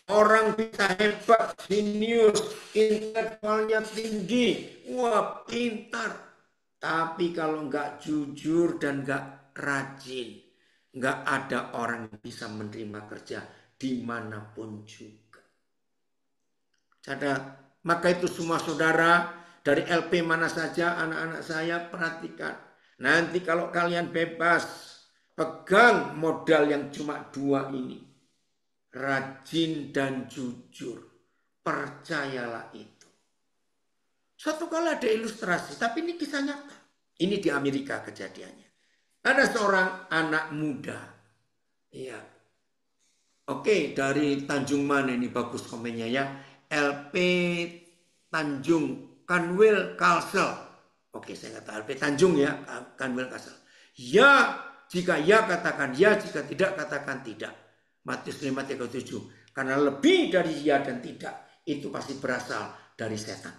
Orang bisa hebat, jenius, intelektualnya tinggi, wah pintar. Tapi kalau nggak jujur dan nggak rajin, nggak ada orang yang bisa menerima kerja dimanapun juga. Catat, maka itu semua saudara dari LP mana saja anak-anak saya perhatikan. Nanti kalau kalian bebas, pegang modal yang cuma 2 ini. Rajin dan jujur. Percayalah itu. Suatu kali ada ilustrasi, tapi ini kisah nyata. Ini di Amerika kejadiannya. Ada seorang anak muda. Ya. Oke, dari Tanjung mana ini bagus komennya ya. LP Tanjung Kanwil Kalsel. Oke, saya nggak tahu LP Tanjung ya, Kanwil Kalsel. Ya, jika ya katakan ya, jika tidak katakan tidak. Matius 5:37. Karena lebih dari ya dan tidak itu pasti berasal dari setan.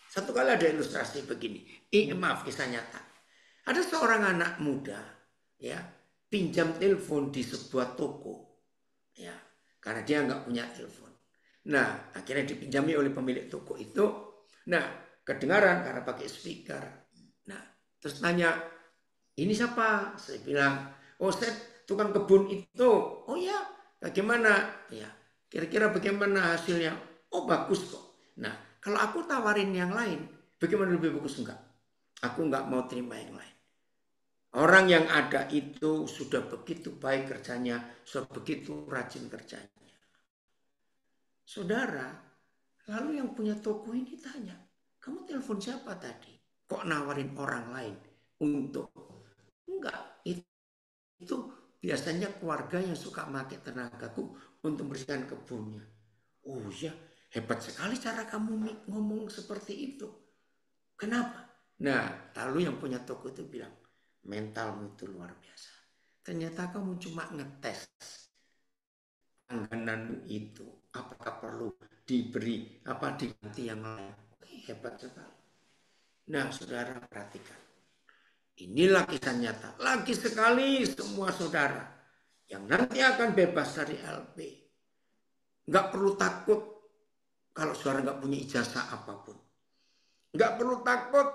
Satu kali ada ilustrasi begini. Maaf, kisah nyata. Ada seorang anak muda ya, pinjam telepon di sebuah toko. Ya, karena dia nggak punya telepon. Nah, akhirnya dipinjami oleh pemilik toko itu. Nah, kedengaran karena pakai speaker. Nah, terus tanya, ini siapa? Saya bilang, oh saya tukang kebun itu. Oh ya, bagaimana? Ya, kira-kira bagaimana hasilnya? Oh bagus kok. Nah, kalau aku tawarin yang lain, bagaimana lebih bagus enggak? Aku enggak mau terima yang lain. Orang yang ada itu sudah begitu baik kerjanya, sudah begitu rajin kerjanya. Saudara, lalu yang punya toko ini tanya, kamu telepon siapa tadi? Kok nawarin orang lain untuk? Enggak, itu biasanya keluarga yang suka pakai tenagaku untuk membersihkan kebunnya. Oh ya, hebat sekali cara kamu ngomong seperti itu. Kenapa? Nah, lalu yang punya toko itu bilang, mentalmu itu luar biasa. Ternyata kamu cuma ngetes langgananmu itu. Apakah perlu diberi, apa diganti yang lain. Hebat sekali. Nah, saudara perhatikan. Inilah kisah nyata. Lagi sekali semua saudara yang nanti akan bebas dari LP. Nggak perlu takut kalau saudara nggak punya ijazah apapun. Nggak perlu takut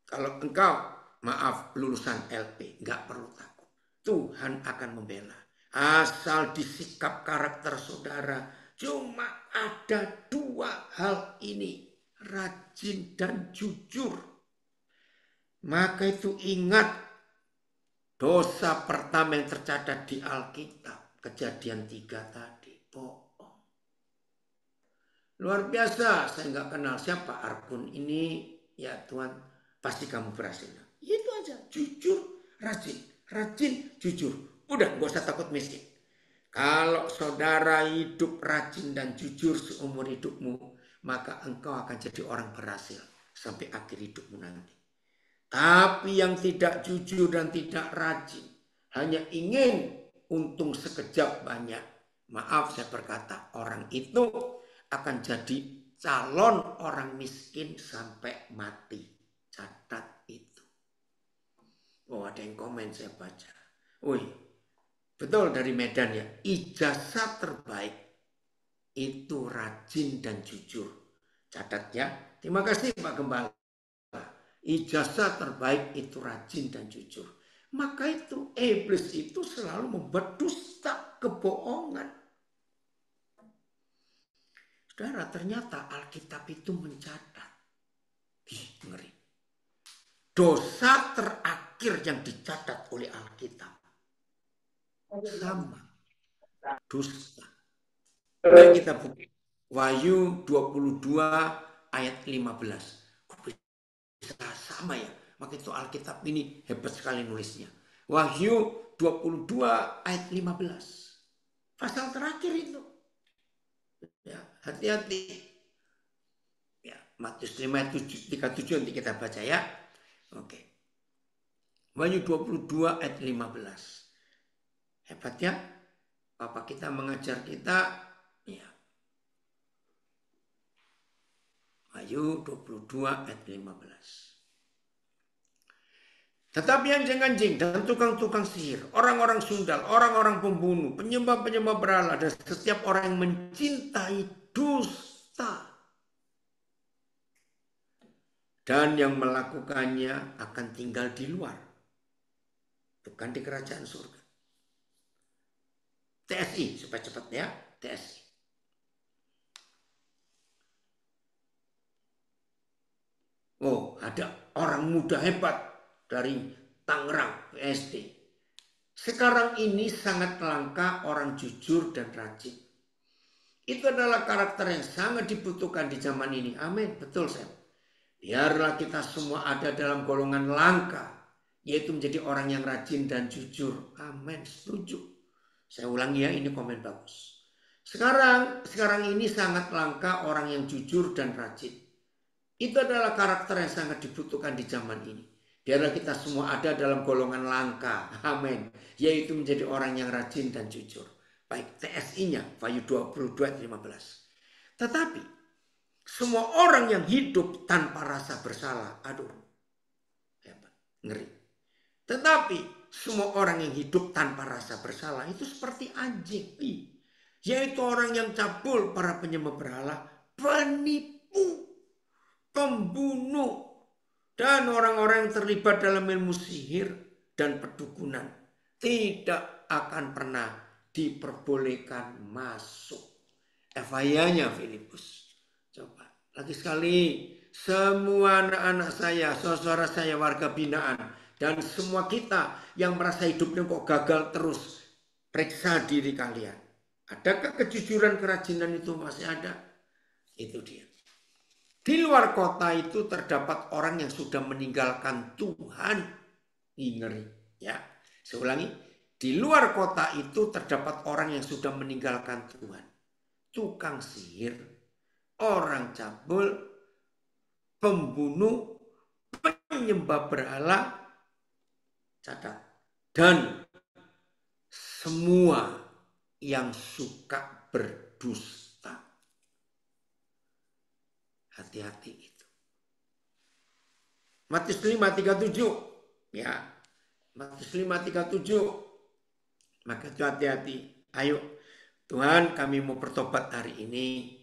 kalau engkau, maaf, lulusan LP. Nggak perlu takut. Tuhan akan membela. Asal disikap karakter saudara. Cuma ada 2 hal ini. Rajin dan jujur. Maka itu ingat dosa pertama yang tercatat di Alkitab. Kejadian 3 tadi. Bohong. Luar biasa. Saya nggak kenal siapa Arkun ini. Ya Tuhan, pasti kamu berhasil. Itu aja. Jujur, rajin. Rajin, jujur. Udah, gak usah takut miskin. Kalau saudara hidup rajin dan jujur seumur hidupmu, maka engkau akan jadi orang berhasil sampai akhir hidupmu nanti. Tapi yang tidak jujur dan tidak rajin, hanya ingin untung sekejap banyak. Maaf saya berkata, orang itu akan jadi calon orang miskin sampai mati. Catat itu. Oh ada yang komen saya baca. Wih, betul dari Medan ya. Ijazah terbaik itu rajin dan jujur. Catat ya. Terima kasih Pak Gembala. Ijazah terbaik itu rajin dan jujur. Maka itu iblis itu selalu membuat dusta, kebohongan. Saudara, ternyata Alkitab itu mencatat. Ngeri. Dosa terakhir yang dicatat oleh Alkitab. Sama. Dusta. Mari kita buka. Wahyu 22 ayat 15. Kok bisa sama ya? Maka itu Alkitab ini hebat sekali nulisnya. Wahyu 22 ayat 15. Pasal terakhir itu. Ya, hati-hati. Ya, Matius 5 ayat 37 nanti kita baca ya. Oke. Wahyu 22 ayat 15. Hebat ya. Bapak kita mengajar kita ya. Wahyu 22 ayat 15. Tetapi anjing-anjing dan tukang-tukang sihir, orang-orang sundal, orang-orang pembunuh, penyembah-penyembah berhala, dan setiap orang yang mencintai dusta dan yang melakukannya akan tinggal di luar, bukan di kerajaan surga. TSI supaya cepat ya, TSI. Oh, ada orang muda hebat dari Tangerang, PSD. Sekarang ini sangat langka orang jujur dan rajin. Itu adalah karakter yang sangat dibutuhkan di zaman ini. Amin, betul Sam. Biarlah kita semua ada dalam golongan langka, yaitu menjadi orang yang rajin dan jujur. Amin, setuju. Saya ulangi ya, ini komen bagus. Sekarang ini sangat langka orang yang jujur dan rajin. Itu adalah karakter yang sangat dibutuhkan di zaman ini. Biarlah kita semua ada dalam golongan langka. Amin. Yaitu menjadi orang yang rajin dan jujur. Baik, TSI-nya, Wahyu 22:15. Tetapi, semua orang yang hidup tanpa rasa bersalah. Aduh, ngeri. Tetapi, semua orang yang hidup tanpa rasa bersalah itu seperti anjing. Yaitu orang yang cabul, para penyembah berhala, penipu, pembunuh, dan orang-orang yang terlibat dalam ilmu sihir dan perdukunan tidak akan pernah diperbolehkan masuk. FYI-nya Filipus. Coba lagi sekali, semua anak-anak saya, saudara saya, warga binaan, dan semua kita yang merasa hidupnya kok gagal terus, periksa diri kalian. Adakah kejujuran, kerajinan itu masih ada? Itu dia. Di luar kota itu terdapat orang yang sudah meninggalkan Tuhan. Ngeri ya. Saya ulangi. Di luar kota itu terdapat orang yang sudah meninggalkan Tuhan. Tukang sihir, orang cabul, pembunuh, penyembah berhala, catat. Dan semua yang suka berdusta. Hati-hati itu. Matius 5:37. Ya. Matius 5:37. Maka itu hati-hati. Ayo. Tuhan, kami mau bertobat hari ini.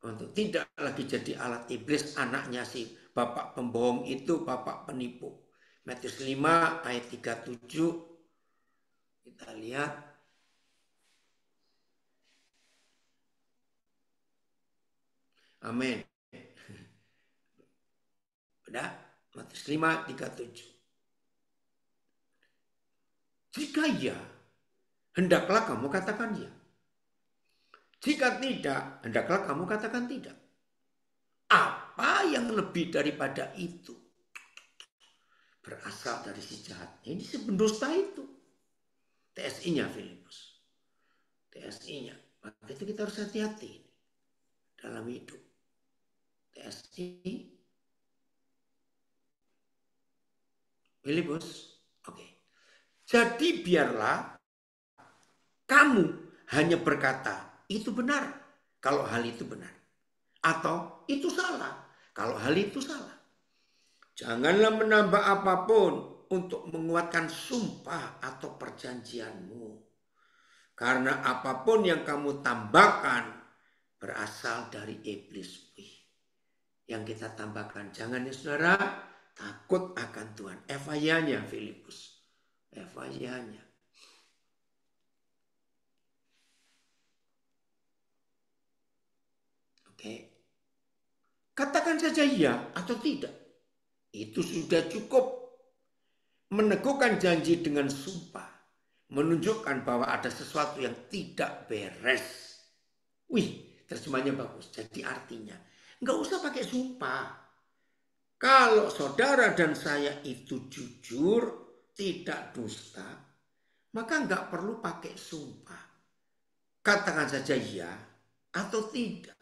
Untuk tidak lagi jadi alat iblis, anaknya si bapak pembohong itu, bapak penipu. Matius 5 ayat 37. Kita lihat. Amin. Udah, Matius 5:37. Jika ya, hendaklah kamu katakan ya. Jika tidak, hendaklah kamu katakan tidak. Apa yang lebih daripada itu? Berasal dari si jahat. Ini si pendusta itu. TSI-nya Filipus. TSI-nya. Maka itu kita harus hati-hati dalam hidup. TSI Filipus. Oke. Jadi biarlah kamu hanya berkata itu benar kalau hal itu benar. Atau itu salah kalau hal itu salah. Janganlah menambah apapun untuk menguatkan sumpah atau perjanjianmu. Karena apapun yang kamu tambahkan berasal dari iblis. Yang kita tambahkan. Jangan ya saudara, takut akan Tuhan. FYI-nya Filipus. FYI-nya. Oke. Katakan saja iya atau tidak. Itu sudah cukup. Meneguhkan janji dengan sumpah. Menunjukkan bahwa ada sesuatu yang tidak beres. Wih, terjemahnya bagus. Jadi artinya, nggak usah pakai sumpah. Kalau saudara dan saya itu jujur, tidak dusta, maka nggak perlu pakai sumpah. Katakan saja ya atau tidak.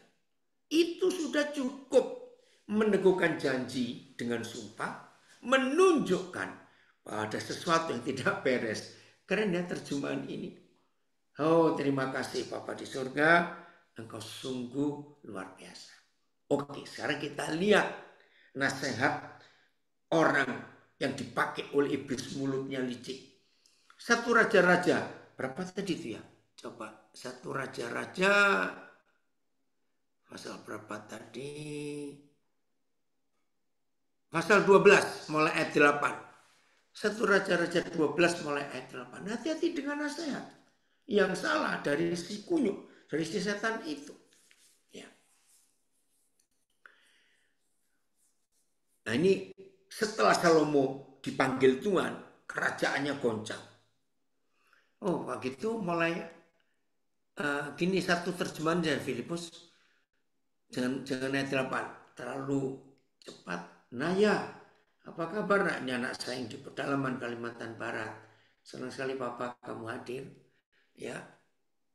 Itu sudah cukup. Meneguhkan janji dengan sumpah, menunjukkan bahwa ada sesuatu yang tidak beres. Keren ya terjemahan ini. Oh, terima kasih Bapa di surga, Engkau sungguh luar biasa. Oke, sekarang kita lihat nasihat orang yang dipakai oleh iblis, mulutnya licik. 1 Raja-Raja, berapa tadi itu ya? Coba 1 Raja-Raja, pasal berapa tadi? Pasal 12 mulai ayat 8. 1 Raja-Raja 12 mulai ayat 8. Hati-hati dengan nasihat yang salah dari si kunyuk, dari si setan itu. Ya. Nah ini setelah Salomo dipanggil Tuhan, kerajaannya goncang. Oh, begitu mulai gini satu terjemahan dari Filipus. Jangan ayat 8 terlalu cepat. Nah ya, apa kabar nak? Ini anak saya yang di pedalaman Kalimantan Barat. Senang sekali Papa kamu hadir. Ya,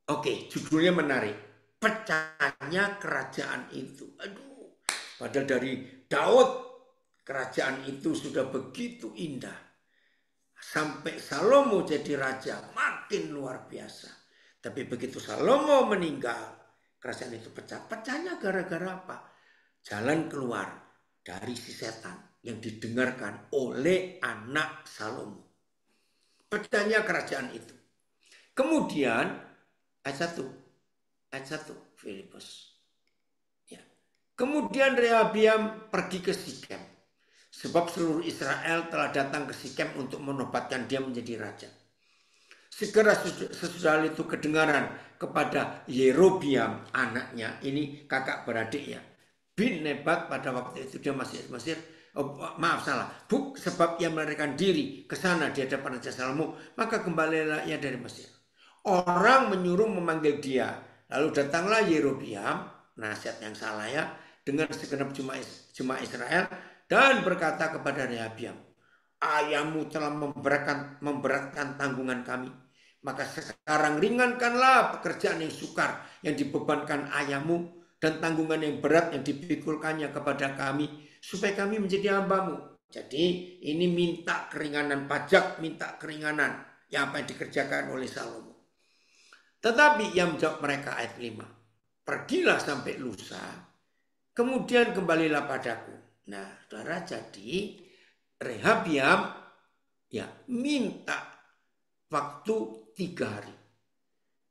oke, judulnya menarik. Pecahnya kerajaan itu. Aduh, padahal dari Daud kerajaan itu sudah begitu indah. Sampai Salomo jadi raja, makin luar biasa. Tapi begitu Salomo meninggal, kerajaan itu pecah. Pecahnya gara-gara apa? Jalan keluar dari si setan yang didengarkan oleh anak Salomo. Pecahnya kerajaan itu. Kemudian ayat 1 Filipus. Ya. Kemudian Rehabiam pergi ke Sikem. Sebab seluruh Israel telah datang ke Sikem untuk menobatkan dia menjadi raja. Segera sesudah itu kedengaran kepada Yerobiam anaknya, ini kakak beradiknya, bin Nebat pada waktu itu dia masih Mesir. Sebab ia melarikan diri ke sana di hadapan Raja Salomo, maka kembalilah ia dari Mesir. Orang menyuruh memanggil dia, lalu datanglah Yerobiam, nasihat yang salah ya, dengan segenap jemaah Israel dan berkata kepada Rehabiam, ayahmu telah memberatkan tanggungan kami. Maka sekarang ringankanlah pekerjaan yang sukar yang dibebankan ayahmu dan tanggungan yang berat yang dipikulkannya kepada kami supaya kami menjadi hambamu. Jadi ini minta keringanan pajak, minta keringanan yang apa yang dikerjakan oleh Salomo. Tetapi yang menjawab mereka ayat 5. Pergilah sampai lusa, kemudian kembalilah padaku. Nah, saudara, jadi Rehabiam ya minta waktu 3 hari.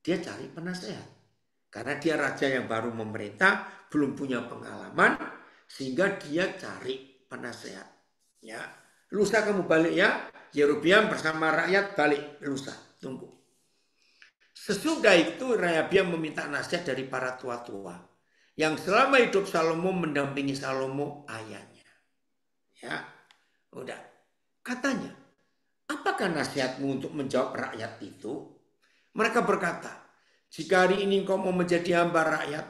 Dia cari penasehat. Karena dia raja yang baru memerintah, belum punya pengalaman, sehingga dia cari penasehat. Ya, lusa kamu balik ya. Yerobiam bersama rakyat balik lusa. Tunggu. Sesudah itu Rehabiam meminta nasihat dari para tua-tua yang selama hidup Salomo mendampingi Salomo ayahnya. Ya, udah. Katanya, apakah nasihatmu untuk menjawab rakyat itu? Mereka berkata, jika hari ini engkau mau menjadi hamba rakyat,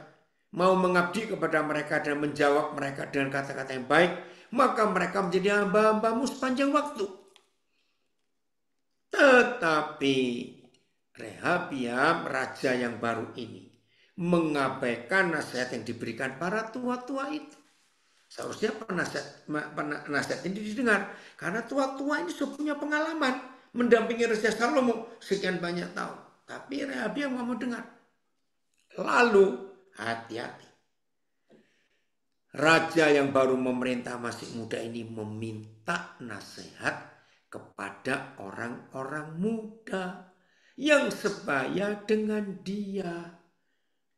mau mengabdi kepada mereka dan menjawab mereka dengan kata-kata yang baik, maka mereka menjadi hamba-hambamu sepanjang waktu. Tetapi Rehabiam, raja yang baru ini, mengabaikan nasihat yang diberikan para tua-tua itu. Seharusnya nasihat ini didengar. Karena tua-tua ini sudah punya pengalaman mendampingi Raja Salomo sekian banyak tahun. Tapi Rehabiam nggak mau dengar. Lalu hati-hati. Raja yang baru memerintah masih muda ini meminta nasihat kepada orang-orang muda yang sebaya dengan dia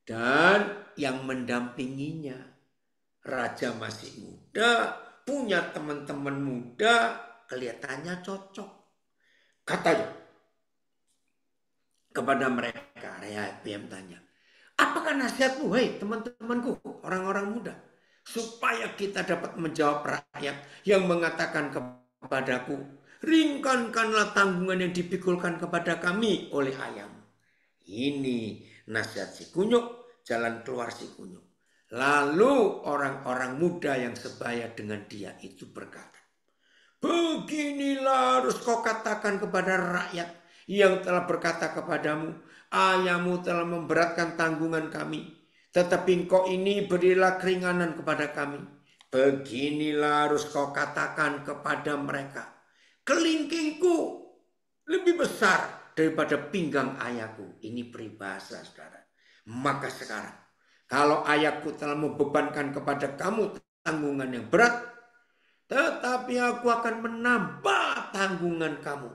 dan yang mendampinginya. Raja masih muda, punya teman-teman muda, kelihatannya cocok. Katanya kepada mereka, Rehabiam tanya, apakah nasihatmu, hei teman-temanku, orang-orang muda, supaya kita dapat menjawab rakyat yang mengatakan kepadaku, ringankanlah tanggungan yang dipikulkan kepada kami oleh ayahmu. Ini nasihat si kunyuk, jalan keluar si kunyuk. Lalu orang-orang muda yang sebaya dengan dia itu berkata, beginilah harus kau katakan kepada rakyat yang telah berkata kepadamu, ayahmu telah memberatkan tanggungan kami, tetapi engkau ini berilah keringanan kepada kami. Beginilah harus kau katakan kepada mereka, kelingkingku lebih besar daripada pinggang ayahku. Ini peribahasa, saudara. Maka sekarang, kalau ayahku telah membebankan kepada kamu tanggungan yang berat, tetapi aku akan menambah tanggungan kamu.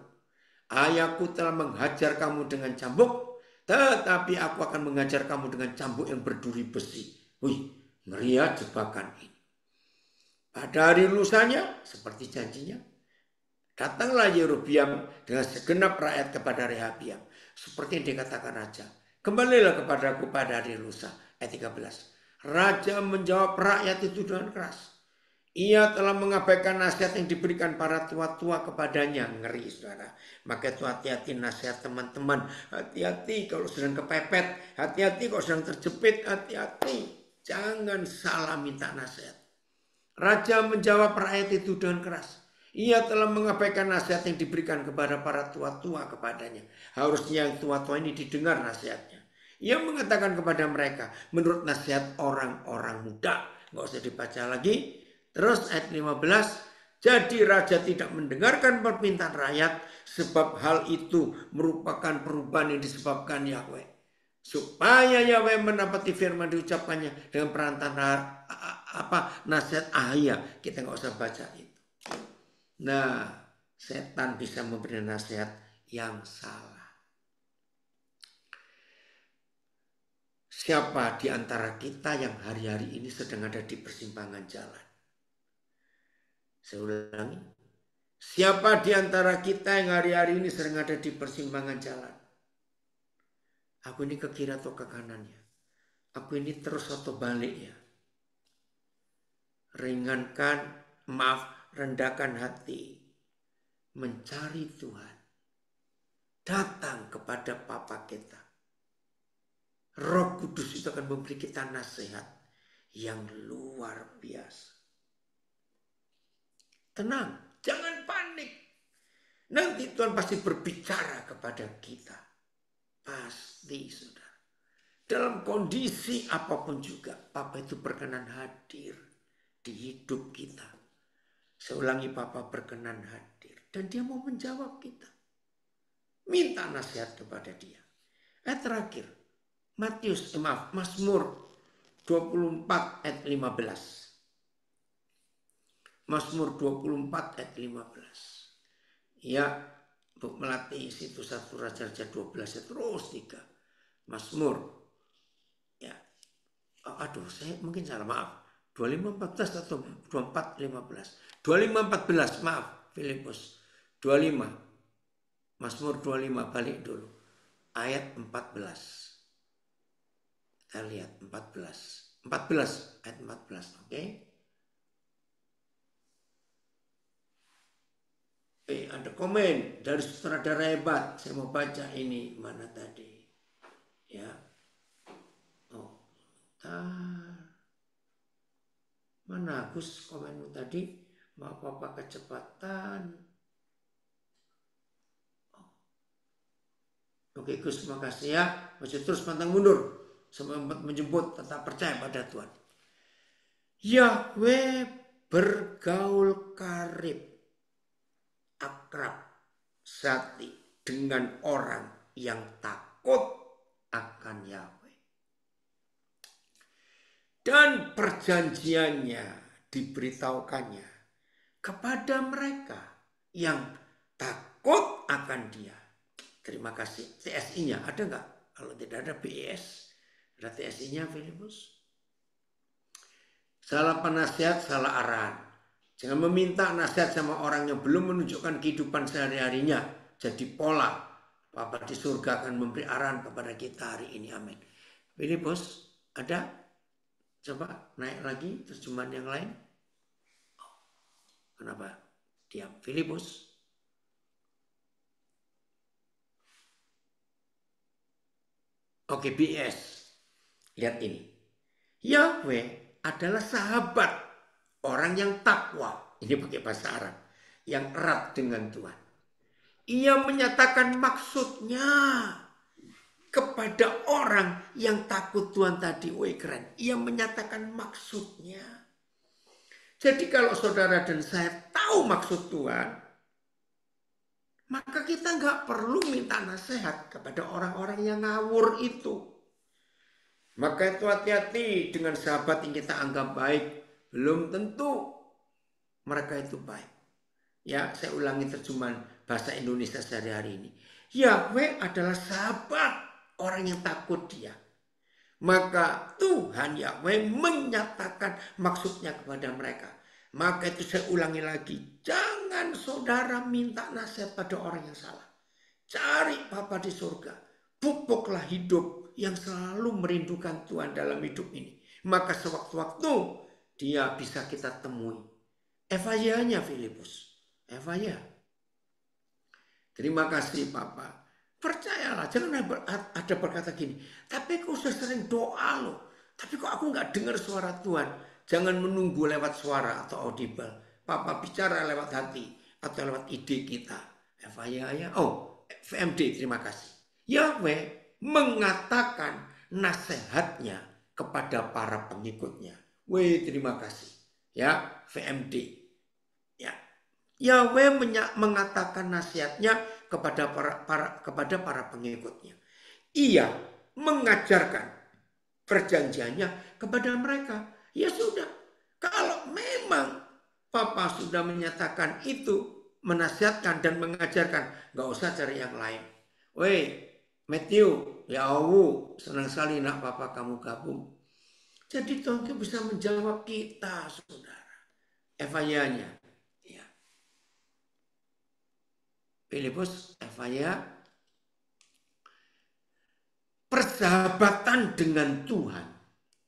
Ayahku telah menghajar kamu dengan cambuk, tetapi aku akan mengajar kamu dengan cambuk yang berduri besi. Wih, ngeri ya jebakan ini. Pada hari lusanya, seperti janjinya, datanglah Yerobiam dengan segenap rakyat kepada Rehabiam. Seperti yang dikatakan raja. Kembalilah kepadaku pada hari lusa. Ayat 13. Raja menjawab rakyat itu dengan keras. Ia telah mengabaikan nasihat yang diberikan para tua-tua kepadanya. Ngeri, saudara. Maka itu hati-hati nasihat teman-teman. Hati-hati kalau sedang kepepet. Hati-hati kalau sedang terjepit. Hati-hati. Jangan salah minta nasihat. Raja menjawab rakyat itu dengan keras. Ia telah mengabaikan nasihat yang diberikan kepada para tua-tua kepadanya. Harusnya yang tua-tua ini didengar nasihatnya. Ia mengatakan kepada mereka, menurut nasihat orang-orang muda. Nggak usah dibaca lagi. Terus ayat 15, jadi raja tidak mendengarkan permintaan rakyat sebab hal itu merupakan perubahan yang disebabkan Yahweh. Supaya Yahweh mendapati firman diucapkannya dengan perantara nasihat Ahia. Kita nggak usah baca itu. Nah, setan bisa memberi nasihat yang salah. Siapa di antara kita yang hari-hari ini sedang ada di persimpangan jalan? Saya ulangi. Siapa di antara kita yang hari-hari ini sedang ada di persimpangan jalan? Aku ini ke kiri atau ke kanannya? Aku ini terus atau balik ya? Ringankan, rendahkan hati. Mencari Tuhan. Datang kepada Bapa kita. Roh Kudus itu akan memberi kita nasihat yang luar biasa. Tenang, jangan panik. Nanti Tuhan pasti berbicara kepada kita. Pasti, saudara. Dalam kondisi apapun juga, Bapa itu berkenan hadir di hidup kita. Saya ulangi, Bapa berkenan hadir. Dan dia mau menjawab kita. Minta nasihat kepada dia. Terakhir, Mazmur 24 ayat 15. Mazmur 24 ayat 15. Ya, untuk melatih situ 1 Raja-Raja 12 ya, terus 3. Mazmur. Ya. Saya mungkin salah, maaf. 25:14 atau 24:15. 25:14, maaf, Filipus. 25. Mazmur 25, balik dulu. Ayat 14. Kita lihat 14. 14 ayat 14, oke? Ada komen dari sutradara hebat. Saya mau baca ini. Mana tadi? Ya. Mana Gus komenmu tadi? Maaf apa kecepatan? Oke Gus, makasih ya. Masih terus pantang mundur. Sempat menjemput tetap percaya pada Tuhan. Yahweh bergaul karib, akrab, sati dengan orang yang takut akan Yahweh. Dan perjanjiannya diberitahukannya kepada mereka yang takut akan Dia. Terima kasih. TSI-nya ada nggak? Kalau tidak ada BES, ada TSI-nya Filipus. Salah penasihat, salah arahan. Jangan meminta nasihat sama orang yang belum menunjukkan kehidupan sehari-harinya. Jadi pola. Bapa di surga akan memberi arahan kepada kita hari ini. Amin. Filipus, ada? Coba naik lagi terjemahan yang lain. Kenapa? Diam. Filipus. Oke, BS. Lihat ini. Yahweh adalah sahabat orang yang takwa. Ini pakai bahasa Arab. Yang erat dengan Tuhan. Ia menyatakan maksudnya kepada orang yang takut Tuhan tadi. Wih keren. Ia menyatakan maksudnya. Jadi kalau saudara dan saya tahu maksud Tuhan, maka kita nggak perlu minta nasihat kepada orang-orang yang ngawur itu. Maka itu hati-hati dengan sahabat yang kita anggap baik. Belum tentu mereka itu baik. Ya, saya ulangi terjemahan bahasa Indonesia sehari-hari ini. Yahweh adalah sahabat orang yang takut Dia. Maka Tuhan Yahweh menyatakan maksudnya kepada mereka. Maka itu saya ulangi lagi. Jangan saudara minta nasihat pada orang yang salah. Cari Bapa di surga. Pupuklah hidup yang selalu merindukan Tuhan dalam hidup ini. Maka sewaktu-waktu Dia bisa kita temui. Evaya-nya Filipus. Evaya. Terima kasih Papa. Percayalah, jangan ada berkata gini, tapi kok sudah sering doa loh. Tapi kok aku nggak dengar suara Tuhan. Jangan menunggu lewat suara atau audible. Papa bicara lewat hati atau lewat ide kita. Evaya, VMD, terima kasih. Yahweh mengatakan nasihatnya kepada para pengikutnya. Weh, terima kasih. Ya, VMD. Ya, Yahweh mengatakan nasihatnya kepada para pengikutnya. Ia mengajarkan perjanjiannya kepada mereka. Ya sudah, kalau memang Papa sudah menyatakan itu, menasihatkan dan mengajarkan, nggak usah cari yang lain. Weh, Matthew, ya Allah, senang sekali nak Papa kamu gabung. Jadi Tuhan itu bisa menjawab kita, saudara. Evayanya. Filipus, Evaya, persahabatan dengan Tuhan,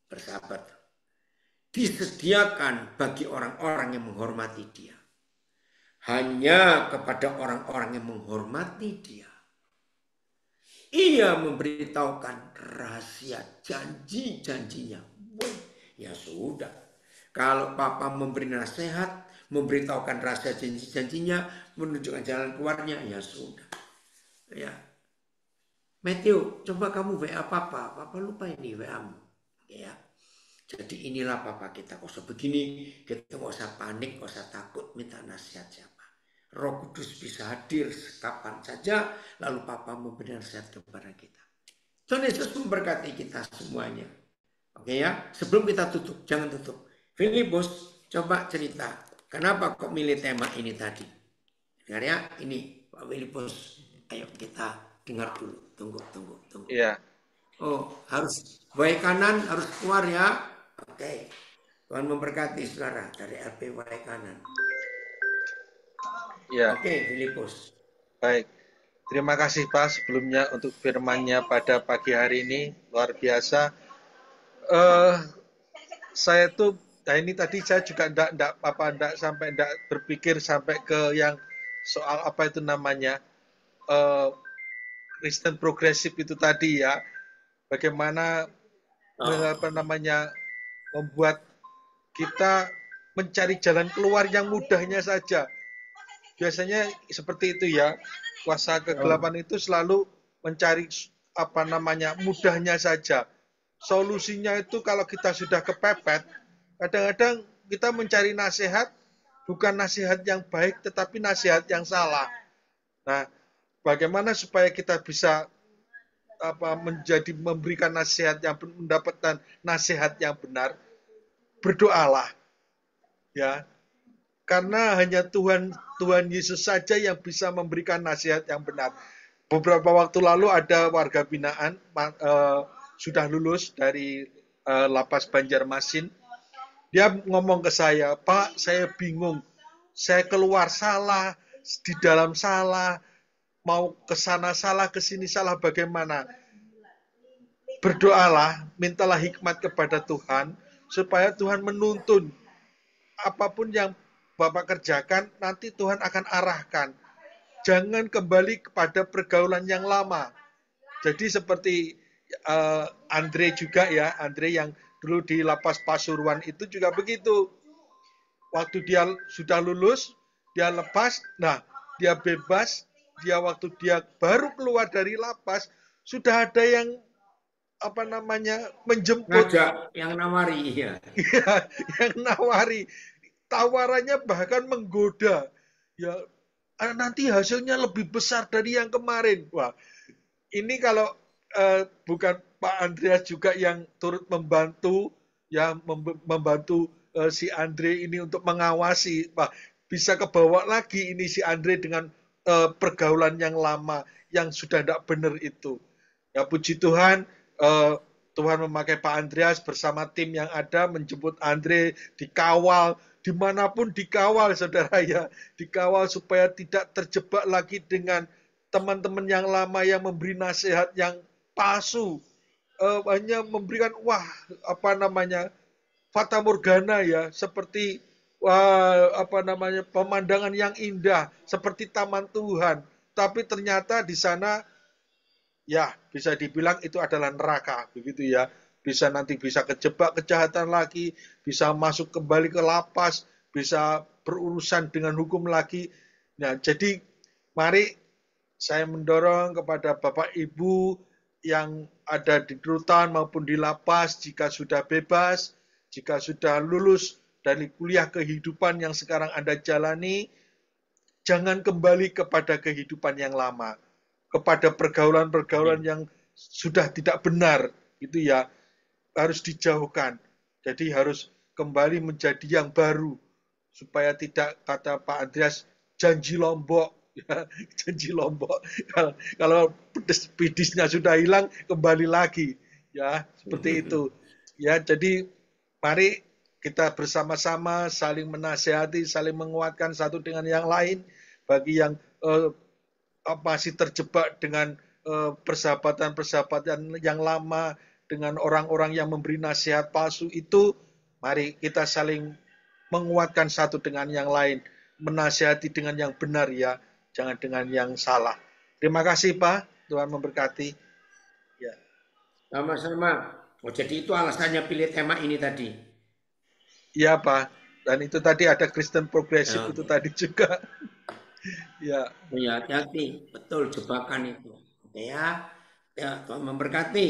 bersahabat, disediakan bagi orang-orang yang menghormati Dia. Hanya kepada orang-orang yang menghormati Dia, Ia memberitahukan rahasia janji-janjinya. Ya sudah, kalau Papa memberi nasihat, memberitahukan rahasia janji-janjinya, menunjukkan jalan keluarnya, ya sudah. Ya, Matthew, coba kamu WA Papa. Papa lupa ini WA-mu. Ya. Jadi inilah Papa kita. Kok usah begini, kita nggak usah panik, nggak usah takut minta nasihat siapa. Roh Kudus bisa hadir kapan saja, lalu Papa memberi nasihat kepada kita. Tuhan Yesus memberkati kita semuanya. Oke ya, sebelum kita tutup, jangan tutup. Filipus, coba cerita, kenapa kok milih tema ini tadi? Dengar ya, ini Pak Filipus. Ayo kita dengar dulu. Tunggu. Iya. Oh, harus baik kanan, harus keluar ya. Oke. Tuhan memberkati saudara dari LP baik kanan. Iya. Oke, Filipus. Baik. Terima kasih Pak sebelumnya untuk firman-Nya pada pagi hari ini. Luar biasa. Saya tuh, nah ini tadi saya juga enggak berpikir sampai ke yang soal apa itu namanya Kristen progresif itu tadi ya. Bagaimana membuat kita mencari jalan keluar yang mudahnya saja. Biasanya seperti itu ya. Kuasa kegelapan itu selalu mencari mudahnya saja. Solusinya itu kalau kita sudah kepepet, kadang-kadang kita mencari nasihat, bukan nasihat yang baik, tetapi nasihat yang salah. Nah, bagaimana supaya kita bisa memberikan nasihat yang mendapatkan nasihat yang benar? Berdoalah, ya, karena hanya Tuhan Yesus saja yang bisa memberikan nasihat yang benar. Beberapa waktu lalu ada warga binaan sudah lulus dari Lapas Banjarmasin. Dia ngomong ke saya, Pak, saya bingung. Saya keluar salah, di dalam salah, mau ke sana salah, ke sini salah, bagaimana? Berdoalah, mintalah hikmat kepada Tuhan, supaya Tuhan menuntun. Apapun yang Bapak kerjakan, nanti Tuhan akan arahkan. Jangan kembali kepada pergaulan yang lama. Jadi seperti Andre juga ya, Andre yang dulu di Lapas Pasuruan itu juga begitu. Waktu dia sudah lulus, dia lepas, nah dia bebas, waktu dia baru keluar dari lapas, sudah ada yang menjemput. Ngajak, yang nawari. Ya, yang nawari. Tawarannya bahkan menggoda. Ya, nanti hasilnya lebih besar dari yang kemarin. Wah, ini kalau bukan Pak Andreas juga yang turut membantu, ya membantu si Andre ini untuk mengawasi, Pak, bisa kebawa lagi ini si Andre dengan pergaulan yang lama yang sudah tidak benar itu. Ya puji Tuhan, Tuhan memakai Pak Andreas bersama tim yang ada menjemput Andre, dikawal, dimanapun dikawal, saudara ya, dikawal supaya tidak terjebak lagi dengan teman-teman yang lama yang memberi nasihat yang palsu, hanya memberikan fata morgana ya, seperti apa namanya, pemandangan yang indah seperti taman Tuhan, tapi ternyata di sana ya bisa dibilang itu adalah neraka, begitu ya. Bisa nanti bisa kejebak kejahatan lagi, bisa masuk kembali ke lapas, bisa berurusan dengan hukum lagi. Nah, jadi mari saya mendorong kepada Bapak Ibu yang ada di rutan maupun di lapas, jika sudah bebas, jika sudah lulus dari kuliah kehidupan yang sekarang Anda jalani, jangan kembali kepada kehidupan yang lama, kepada pergaulan-pergaulan Amin. yang sudah tidak benar, itu ya harus dijauhkan. Jadi harus kembali menjadi yang baru, supaya tidak, kata Pak Andreas, janji Lombok. Ya, janji Lombok. Kalau pedis-pedisnya sudah hilang, kembali lagi. Ya, seperti itu. Ya, jadi mari kita bersama-sama saling menasehati, saling menguatkan satu dengan yang lain. Bagi yang masih terjebak dengan persahabatan-persahabatan yang lama, dengan orang-orang yang memberi nasihat palsu itu, mari kita saling menguatkan satu dengan yang lain, menasihati dengan yang benar ya, jangan dengan yang salah. Terima kasih Pak, Tuhan memberkati. Ya, Sama-sama. Oh, jadi itu alasannya pilih tema ini tadi. iya Pak. Dan itu tadi ada Kristen progresif Ya, itu oke. tadi juga. Ya, Oh ya, hati-hati. Betul jebakan itu. Oke ya. Ya, Tuhan memberkati.